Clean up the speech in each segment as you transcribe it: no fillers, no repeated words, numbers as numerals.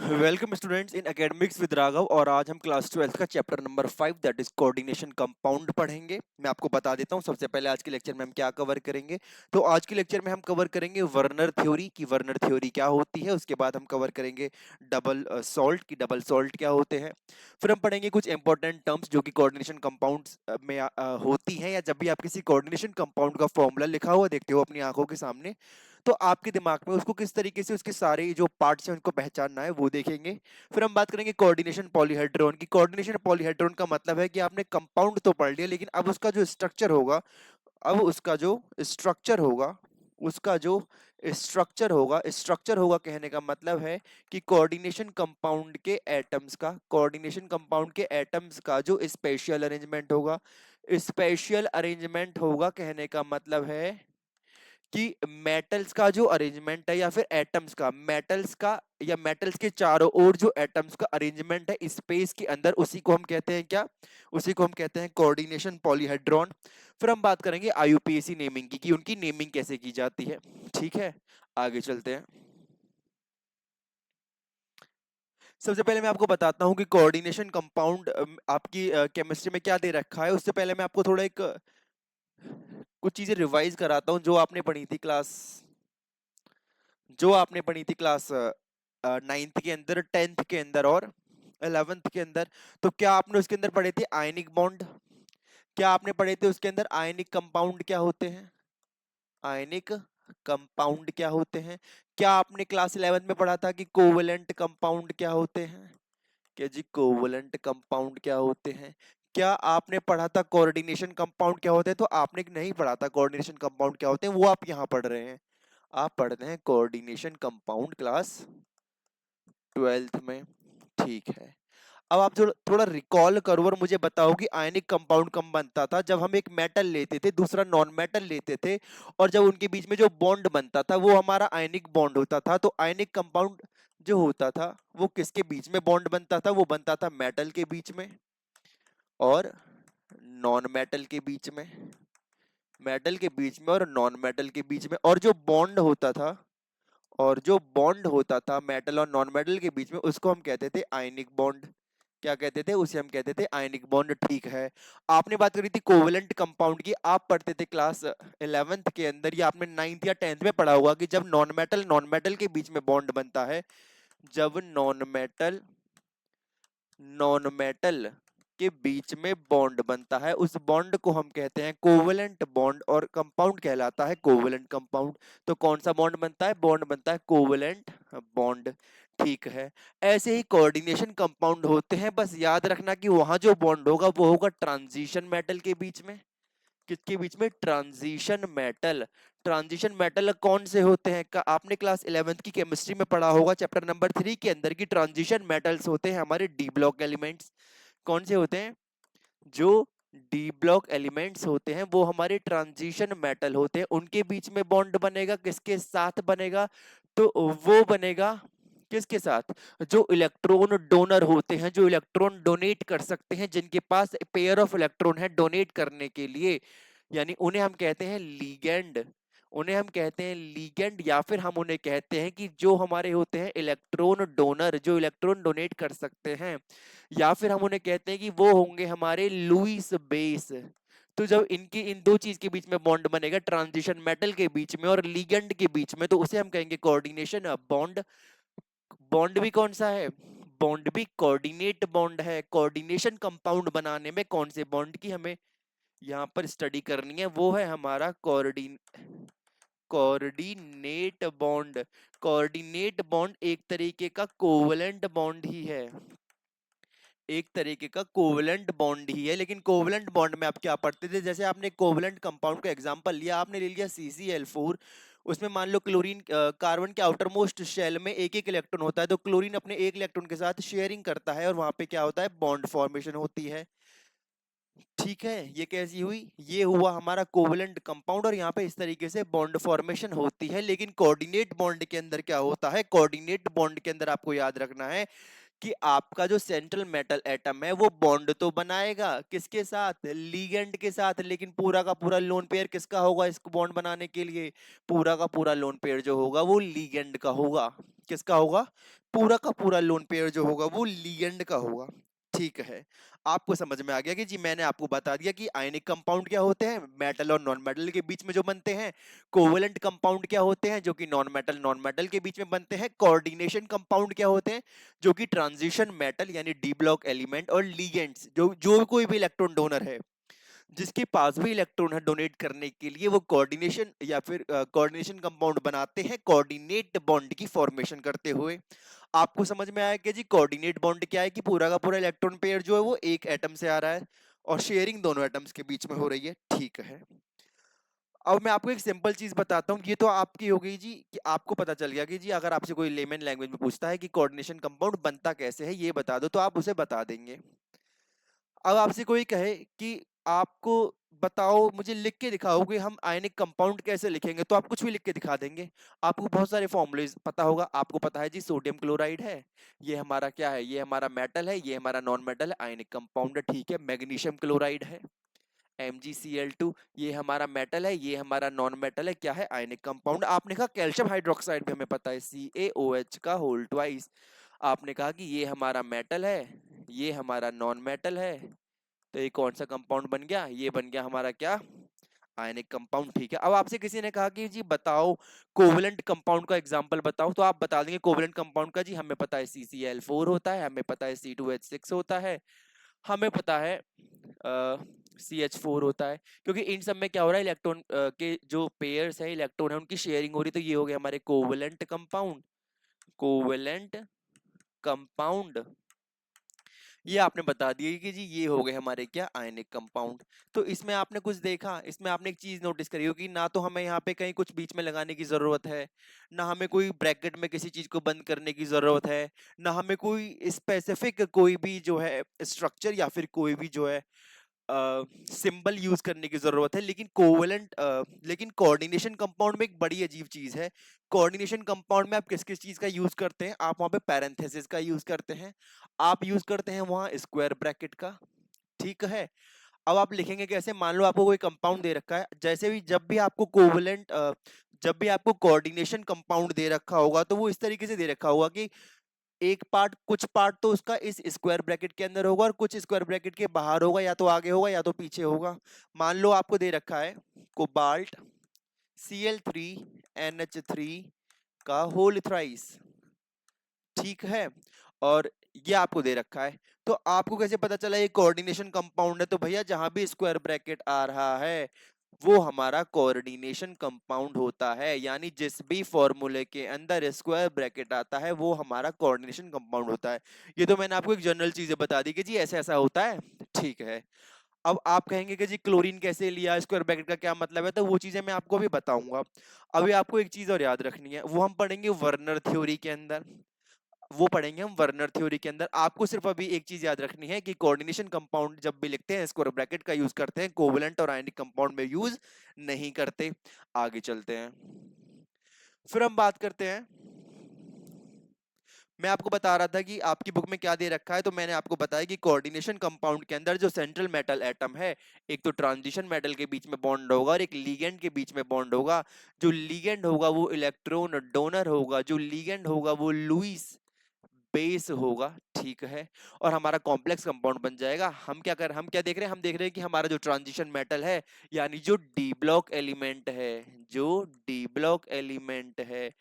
Welcome students in academics with Raghav. और आज हम क्लास 12th का chapter number 5 that is coordination compound पढ़ेंगे। मैं आपको बता देता हूं सबसे पहले आज के लेक्चर में हम क्या कवर करेंगे। तो आज के लेक्चर में हम कवर करेंगे वर्नर थ्योरी की वर्नर थ्योरी क्या होती है। उसके बाद हम कवर करेंगे डबल सॉल्ट की डबल सॉल्ट क्या होते हैं। फिर हम पढ़ेंगे कुछ इंपॉर्टेंट टर्म्स जो कि कोऑर्डिनेशन कंपाउंड्स में होती हैं, या जब भी आप किसी कोऑर्डिनेशन कंपाउंड का फॉर्मूला लिखा हुआ देखते हो अपनी आंखों के सामने, तो आपके दिमाग में उसको किस तरीके से उसके सारे जो पार्ट्स हैं उनको पहचानना है वो देखेंगे। फिर हम बात करेंगे कोऑर्डिनेशन पॉलीहेड्रॉन की। कोऑर्डिनेशन पॉलीहेड्रॉन का मतलब है कि आपने कंपाउंड तो पढ़ लिया, लेकिन अब उसका जो स्ट्रक्चर होगा, अब उसका जो स्ट्रक्चर होगा उसका जो स्ट्रक्चर होगा कहने का मतलब है कि कोऑर्डिनेशन कंपाउंड के एटम्स का जो स्पेशल अरेंजमेंट होगा कहने का मतलब है कि मेटल्स का जो अरेंजमेंट है, या फिर एटम्स का, मेटल्स का या मेटल्स के चारों ओर जो एटम्स का अरेंजमेंट है स्पेस के अंदर, उसी को हम कहते हैं क्या? उसी को हम कहते हैं कोऑर्डिनेशन पॉलीहेड्रॉन। फिर हम बात करेंगे आईयूपीएसी नेमिंग की, कि उनकी नेमिंग कैसे की जाती है। ठीक है, आगे चलते हैं। सबसे पहले मैं आपको बताता हूं कि कोऑर्डिनेशन कंपाउंड आपकी केमिस्ट्री में क्या दे रखा है। उससे पहले मैं आपको थोड़ा एक कुछ चीजें रिवाइज कराता हूं जो आपने पढ़ी थी क्लास 9th के अंदर, 10th के अंदर और 11th के अंदर। तो क्या आपने उसके अंदर पढ़े थे आयनिक बॉन्ड? क्या आपने पढ़े थे उसके अंदर आयनिक कंपाउंड क्या होते हैं? आयनिक कंपाउंड क्या होते हैं? क्या आपने क्लास 11th में पढ़ा था कि कोवेलेंट कंपाउंड क्या होते हैं? क्या जी, कोवेलेंट कंपाउंड क्या होते हैं? क्या आपने पढ़ा था कोऑर्डिनेशन कंपाउंड क्या होते हैं? तो आपने नहीं पढ़ा था कोऑर्डिनेशन कंपाउंड क्या होते हैं, वो आप यहाँ पढ़ रहे हैं। आप पढ़ते हैं कोऑर्डिनेशन कंपाउंड क्लास 12th में। ठीक है, अब आप जो थोड़ा रिकॉल करो और मुझे बताओ कि आयनिक कंपाउंड कब बनता था? जब हम एक मेटल लेते थे, दूसरा नॉन मेटल लेते थे, और जब उनके बीच में जो बॉन्ड बनता था वो हमारा आयनिक बॉन्ड होता था। तो आयनिक कंपाउंड जो होता था वो किसके बीच में बॉन्ड बनता था? वो बनता था मेटल के बीच में और नॉन मेटल के बीच में। मेटल के बीच में और नॉन मेटल के बीच में। और जो बॉन्ड होता था मेटल और नॉन मेटल के बीच में, उसको हम कहते थे आयनिक बॉन्ड। क्या कहते थे? उसे हम कहते थे आयनिक बॉन्ड। ठीक है, आपने बात करी थी कोवेलेंट कंपाउंड की। आप पढ़ते थे क्लास 11th के अंदर, या आपने 9th या 10th में पढ़ा होगा कि जब नॉन मेटल के बीच में बॉन्ड बनता है, जब नॉन मेटल के बीच में बॉन्ड बनता है, उस बॉन्ड को हम कहते हैं कोवेलेंट बॉन्ड, और कंपाउंड कहलाता है कोवेलेंट कंपाउंड। तो कौन सा बॉन्ड बनता है? बॉन्ड बनता है कोवेलेंट बॉन्ड। ठीक है, ऐसे ही कोऑर्डिनेशन कंपाउंड होते हैं। बस याद रखना कि वहां जो बॉन्ड होगा वो होगा ट्रांजिशन मेटल के बीच में। किसके बीच में? Transition metal. ट्रांजिशन मेटल कौन से होते हैं? आपने क्लास 11th की केमिस्ट्री में पढ़ा होगा चैप्टर नंबर 3 के अंदर, की ट्रांजिशन मेटल्स होते हैं हमारे डी ब्लॉक एलिमेंट्स। कौन से होते हैं? जो डी ब्लॉक एलिमेंट्स होते हैं वो हमारे ट्रांजिशन मेटल होते हैं। उनके बीच में बॉन्ड बनेगा, किसके साथ बनेगा? तो वो बनेगा किसके साथ? जो इलेक्ट्रॉन डोनर होते हैं, जो इलेक्ट्रॉन डोनेट कर सकते हैं, जिनके पास पेयर ऑफ इलेक्ट्रॉन है डोनेट करने के लिए, यानी उन्हें हम कहते हैं लीगेंड। या फिर हम उन्हें कहते हैं कि जो हमारे होते हैं इलेक्ट्रॉन डोनर, जो इलेक्ट्रॉन डोनेट कर सकते हैं। या फिर हम उन्हें कहते हैं कि वो होंगे हमारे लुईस बेस। तो जब इनकी इन दो चीज के बीच में बॉन्ड बनेगा, ट्रांजिशन मेटल के बीच में और लीगेंड के बीच में, तो उसे हम कहेंगे कोऑर्डिनेशन बॉन्ड। बॉन्ड भी कौन सा है? बॉन्ड भी कोऑर्डिनेट बॉन्ड है। कोऑर्डिनेशन कंपाउंड बनाने में कौन से बॉन्ड की हमें यहाँ पर स्टडी करनी है? वो है हमारा कोऑर्डिनेट बॉन्ड। कोऑर्डिनेट बॉन्ड एक तरीके का कोवलेंट बॉन्ड ही है। एक तरीके का कोवलेंट बॉन्ड ही है। लेकिन कोवलेंट बॉन्ड में आप क्या पढ़ते थे? जैसे आपने कोवलेंट कंपाउंड का एग्जांपल लिया, आपने ले लिया CCl4। उसमें मान लो क्लोरीन, कार्बन के आउटर मोस्ट शेल में एक एक इलेक्ट्रॉन होता है, तो क्लोरीन अपने एक इलेक्ट्रॉन के साथ शेयरिंग करता है, और वहां पे क्या होता है? बॉन्ड फॉर्मेशन होती है। ठीक है, ये कैसी हुई? ये हुआ हमारा कोवलेंट कंपाउंड, और यहाँ पे इस तरीके से बॉन्ड फॉर्मेशन होती है। लेकिन कोऑर्डिनेट बॉन्ड के अंदर क्या होता है? कोऑर्डिनेट बॉन्ड के अंदर आपको याद रखना है कि आपका जो सेंट्रल मेटल एटम है वो बॉन्ड तो बनाएगा किसके साथ? लीगेंड के साथ। लेकिन पूरा का पूरा लोन पेयर किसका होगा इसको बॉन्ड बनाने के लिए? पूरा का पूरा लोन पेयर जो होगा वो लीगेंड का होगा। किसका होगा? पूरा का पूरा लोन पेयर जो होगा वो लिगेंड का होगा। ठीक है, आपको समझ में आ गया कि जी मैंने आपको बता दिया कि आयनिक कंपाउंड क्या होते हैं, मेटल और नॉन मेटल के बीच में जो बनते हैं। कोवेलेंट कंपाउंड क्या होते हैं, जो कि नॉन मेटल के बीच में बनते हैं। कोऑर्डिनेशन कंपाउंड क्या होते हैं, जो कि ट्रांजिशन मेटल यानी डी ब्लॉक एलिमेंट और लिगेंड्स, जो जो कोई भी इलेक्ट्रॉन डोनर है जिसके पास भी इलेक्ट्रॉन है डोनेट करने के लिए, वो कोऑर्डिनेशन या फिर कोऑर्डिनेशन कंपाउंड बनाते हैं कोऑर्डिनेट बॉन्ड की फॉर्मेशन करते हुए। आपको समझ में आया कि जी कोऑर्डिनेट बॉन्ड क्या है, कि पूरा का पूरा इलेक्ट्रॉन पेयर जो है वो एक एटम से आ रहा है और शेयरिंग दोनों एटम्स के बीच में हो रही है। ठीक है, अब मैं आपको एक सिंपल चीज बताता हूँ। ये तो आपकी हो गई जी कि आपको पता चल गया कि जी अगर आपसे कोई लेमन लैंग्वेज में पूछता है कि कोऑर्डिनेशन कंपाउंड बनता कैसे है, ये बता दो, तो आप उसे बता देंगे। अब आपसे कोई कहे कि आपको बताओ, मुझे लिख के दिखाओ कि हम आयनिक कंपाउंड कैसे लिखेंगे, तो आप कुछ भी लिख के दिखा देंगे। आपको बहुत सारे फॉर्मूले पता होगा। आपको पता है जी सोडियम क्लोराइड है, ये हमारा क्या है, ये हमारा मेटल है, ये हमारा नॉन मेटल है, आयनिक कंपाउंड है। ठीक है, मैग्नीशियम क्लोराइड है, MgCl2, ये हमारा मेटल है, ये हमारा नॉन मेटल है, क्या है, आयनिक कंपाउंड। आपने कहा कैल्शियम हाइड्रोक्साइड भी हमें पता है, CaOH का होल ट्वाइस। आपने कहा कि ये हमारा मेटल है, ये हमारा नॉन मेटल है, तो ये कौन सा कंपाउंड बन गया, ये बन गया हमारा क्या, आयनिक कंपाउंड। ठीक है, अब आपसे किसी ने कहा कि जी बताओ कोवेलेंट कंपाउंड का एग्जांपल बताओ, तो आप बता देंगे कोवेलेंट कंपाउंड का, जी हमें पता है CCl4 होता है, हमें पता है C2H6 होता है, हमें पता है CH4 होता है। क्योंकि इन सब में क्या हो रहा है, इलेक्ट्रॉन के जो पेयर्स है, इलेक्ट्रॉन है, उनकी शेयरिंग हो रही, तो ये हो गया हमारे कोवेलेंट कंपाउंड। कोवेलेंट कंपाउंड ये आपने बता दिया कि जी ये हो गए हमारे क्या, आयनिक कंपाउंड। तो इसमें आपने कुछ देखा, इसमें आपने एक चीज नोटिस करी होगी, ना तो हमें यहाँ पे कहीं कुछ बीच में लगाने की जरूरत है, ना हमें कोई ब्रैकेट में किसी चीज को बंद करने की जरूरत है, ना हमें कोई स्पेसिफिक कोई भी जो है स्ट्रक्चर या फिर कोई भी जो है सिंबल यूज करने की जरूरत है। लेकिन कोऑर्डिनेशन कंपाउंड में एक बड़ी अजीब चीज है। कोऑर्डिनेशन कंपाउंड में आप किस किस चीज का यूज करते हैं, आप वहां पे पैरेंथेसिस का यूज करते हैं, आप यूज करते हैं वहां स्क्वायर ब्रैकेट का। ठीक है, अब आप लिखेंगे कैसे, मान लो आपको कोई कंपाउंड दे रखा है, जैसे भी जब भी आपको कोऑर्डिनेशन कंपाउंड दे रखा होगा, तो वो इस तरीके से दे रखा होगा कि एक पार्ट, कुछ पार्ट तो उसका इस स्क्वायर ब्रैकेट के अंदर होगा और कुछ स्क्वायर ब्रैकेट के बाहर होगा, या तो आगे होगा या तो पीछे होगा। मान लो आपको दे रखा है कोबाल्ट Cl3NH3 का होल थ्राइस। ठीक है, और ये आपको दे रखा है, तो आपको कैसे पता चला ये कोऑर्डिनेशन कंपाउंड है, तो भैया जहां भी स्क्वायर ब्रैकेट आ रहा है वो हमारा कोऑर्डिनेशन कंपाउंड होता है। यानी जिस भी फॉर्मूले के अंदर स्क्वायर ब्रैकेट आता है वो हमारा कोऑर्डिनेशन कंपाउंड होता है। ये तो मैंने आपको एक जनरल चीजें बता दी कि जी ऐसा ऐसा होता है। ठीक है, अब आप कहेंगे कि जी क्लोरीन कैसे लिया, स्क्वायर ब्रैकेट का क्या मतलब है, तो वो चीजें मैं आपको अभी बताऊंगा। अभी आपको एक चीज और याद रखनी है, वो हम पढ़ेंगे वर्नर थ्योरी के अंदर। वो पढ़ेंगे हम वर्नर थ्योरी के अंदर। आपको सिर्फ अभी एक चीज याद रखनी है कि कोऑर्डिनेशन कंपाउंड जब भी लिखते हैं स्क्वायर ब्रैकेट का यूज करते हैं, कोवेलेंट और आयनिक कंपाउंड में यूज नहीं करते। आगे चलते हैं, फिर हम बात करते हैं। मैं आपको बता रहा था कि आपकी बुक में क्या दे रखा है, तो मैंने आपको बताया कि कोऑर्डिनेशन कंपाउंड के अंदर जो सेंट्रल मेटल एटम है, एक तो ट्रांजिशन मेटल के बीच में बॉन्ड होगा और एक लिगेंड के बीच में बॉन्ड होगा। जो लिगेंड होगा वो इलेक्ट्रॉन डोनर होगा, जो लिगेंड होगा वो लुईस बेस होगा। ठीक है, और हमारा कॉम्प्लेक्स कंपाउंड बन जाएगा। हम क्या देख रहे हैं, हम देख रहे हैं कि हमारा जो ट्रांजिशन मेटल है, यानी जो डी ब्लॉक एलिमेंट है, जो डी ब्लॉक एलिमेंट है,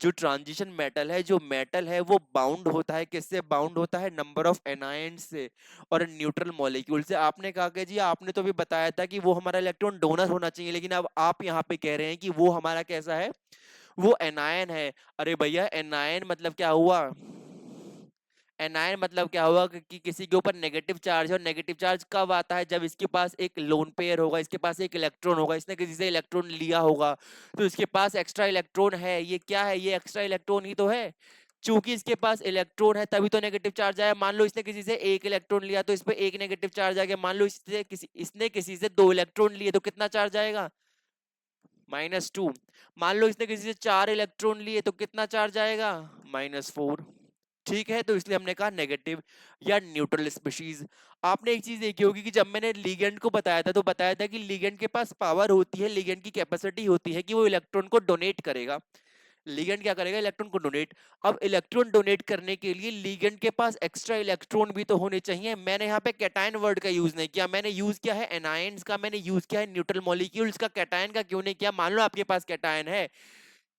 जो ट्रांजिशन मेटल है, जो मेटल है वो बाउंड होता है, किससे बाउंड होता है, नंबर ऑफ एनायन से और न्यूट्रल मॉलिक्यूल से। आपने कहा कि जी आपने तो भी बताया था कि वो हमारा इलेक्ट्रॉन डोनर होना चाहिए, लेकिन अब आप यहाँ पे कह रहे हैं कि वो हमारा कैसा है, वो एनायन है। अरे भैया एनायन मतलब क्या हुआ, एनायन मतलब क्या हुआ कि किसी के ऊपर नेगेटिव चार्ज है, और नेगेटिव चार्ज कब आता है, जब इसके पास एक लोन पेयर होगा, इसके पास एक इलेक्ट्रॉन होगा, इसने किसी से इलेक्ट्रॉन लिया होगा, तो इसके पास एक्स्ट्रा इलेक्ट्रॉन है। ये क्या है, ये एक्स्ट्रा इलेक्ट्रॉन ही तो है। चूंकि इसके पास इलेक्ट्रॉन है तभी तो नेगेटिव चार्ज आया। मान लो इसने किसी से एक इलेक्ट्रॉन लिया तो इस पे एक नेगेटिव चार्ज आ गया। मान लो इसने किसी से दो इलेक्ट्रॉन लिए तो कितना चार्ज आएगा, -2। मान लो इसने किसी से 4 इलेक्ट्रॉन लिए तो कितना चार्ज आएगा, -4। ठीक है, तो इसलिए हमने कहा नेगेटिव या न्यूट्रल स्पीशीज। आपने एक चीज देखी होगी कि जब मैंने लिगेंड को बताया था, तो बताया था कि लिगेंड के पास पावर होती है, लिगेंड की कैपेसिटी होती है कि वो इलेक्ट्रॉन को डोनेट करेगा। लिगेंड क्या करेगा, इलेक्ट्रॉन को डोनेट। अब इलेक्ट्रॉन डोनेट करने के लिए लिगेंड के पास एक्स्ट्रा इलेक्ट्रॉन भी तो होने चाहिए। मैंने यहाँ पे कैटायन वर्ड का यूज नहीं किया, मैंने यूज किया है एनायंस का, मैंने यूज किया है न्यूट्रल मॉलिक्यूल्स का। कैटायन का क्यों नहीं किया? मान लो आपके पास कैटायन है,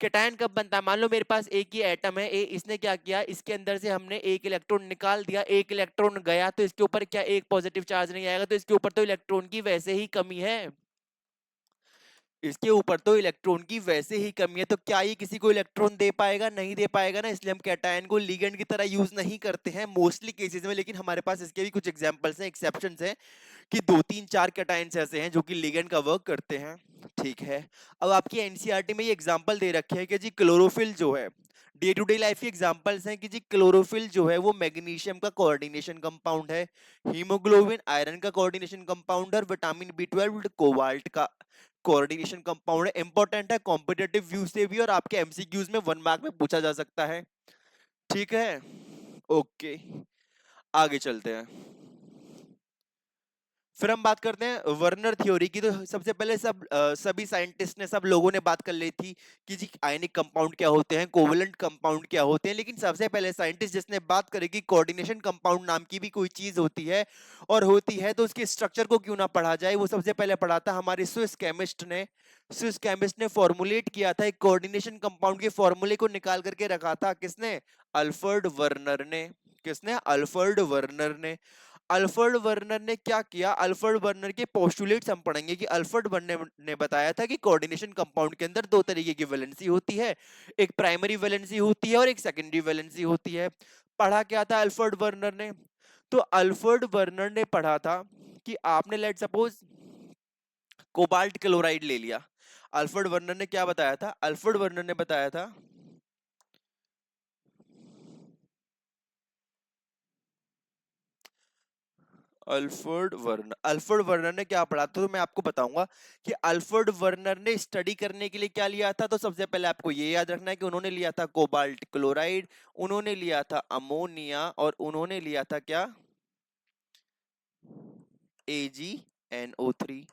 कैटायन कब बनता है? मान लो मेरे पास एक ही एटम है ए, इसने क्या किया, इसके अंदर से हमने एक इलेक्ट्रॉन निकाल दिया, एक इलेक्ट्रॉन गया, तो इसके ऊपर क्या एक पॉजिटिव चार्ज नहीं आएगा? तो इसके ऊपर तो इलेक्ट्रॉन की वैसे ही कमी है, इसके ऊपर तो इलेक्ट्रॉन की वैसे ही कमी है। तो क्या ये किसी को इलेक्ट्रॉन दे पाएगा? नहीं दे पाएगा ना, इसलिए हम कैटायन को लिगेंड की तरह यूज नहीं करते हैं मोस्टली केसेस में। लेकिन हमारे पास इसके भी कुछ एग्जांपल्स हैं, एक्सेप्शंस हैं, कि 2 3 4 कैटायंस ऐसे हैं जो कि लिगेंड का वर्क करते हैं। ठीक है, अब आपकी एनसीईआरटी में ये एग्जांपल दे रखे हैं कि जी क्लोरोफिल जो है, डे टू डे लाइफ के एग्जांपल्स हैं कि जी क्लोरोफिल जो है वो मैग्नीशियम का कोऑर्डिनेशन कंपाउंड है, हीमोग्लोबिन आयरन का कोऑर्डिनेशन कंपाउंड है, और विटामिन बी 12 कोबाल्ट का कोऑर्डिनेशन कंपाउंड है। इंपॉर्टेंट है कॉम्पिटिटिव व्यू से भी, और आपके एमसीक्यूज में 1 मार्क में पूछा जा सकता है। ठीक है, ओके, आगे चलते हैं। फिर हम बात करते हैं वर्नर थ्योरी की। तो सबसे पहले सभी साइंटिस्ट ने, सब लोगों ने बात कर ली थी कि जी आयनिक कंपाउंड क्या होते हैं, कोवलेंट कंपाउंड क्या होते हैं। लेकिन सबसे पहले साइंटिस्ट जिसने बात करी कि कोऑर्डिनेशन कंपाउंड नाम की भी कोई चीज होती है, और होती है तो उसके स्ट्रक्चर को क्यों ना पढ़ा जाए, वो सबसे पहले पढ़ा था हमारे स्विस केमिस्ट ने। स्विस केमिस्ट ने फॉर्मुलेट किया था एक कोऑर्डिनेशन कंपाउंड के फॉर्मूले को निकाल करके रखा था, किसने? अल्फ्रेड वर्नर ने। किसने? अल्फ्रेड वर्नर ने। अल्फ्रेड वर्नर ने क्या किया, अल्फ्रेड वर्नर के पोस्टुलेट्स हम पढ़ेंगे कि अल्फ्रेड वर्नर ने बताया था कि कोऑर्डिनेशन कंपाउंड के अंदर 2 तरीके की वैलेंसी होती है, एक प्राइमरी वैलेंसी होती है और एक सेकेंडरी वैलेंसी होती है। पढ़ा क्या था अल्फ्रेड वर्नर ने? तो अल्फ्रेड वर्नर ने पढ़ा था कि आपने लेट सपोज कोबाल्ट क्लोराइड ले लिया। अल्फ्रेड वर्नर ने क्या बताया था? अल्फ्रेड वर्नर ने बताया था, अल्फ्रेड वर्नर ने क्या पढ़ा था, तो मैं आपको बताऊंगा कि अल्फ्रेड वर्नर ने स्टडी करने के लिए क्या लिया था। तो सबसे पहले आपको ये याद रखना है कि उन्होंने लिया था कोबाल्ट क्लोराइड, उन्होंने लिया था अमोनिया, और उन्होंने लिया था क्या? AgNO3।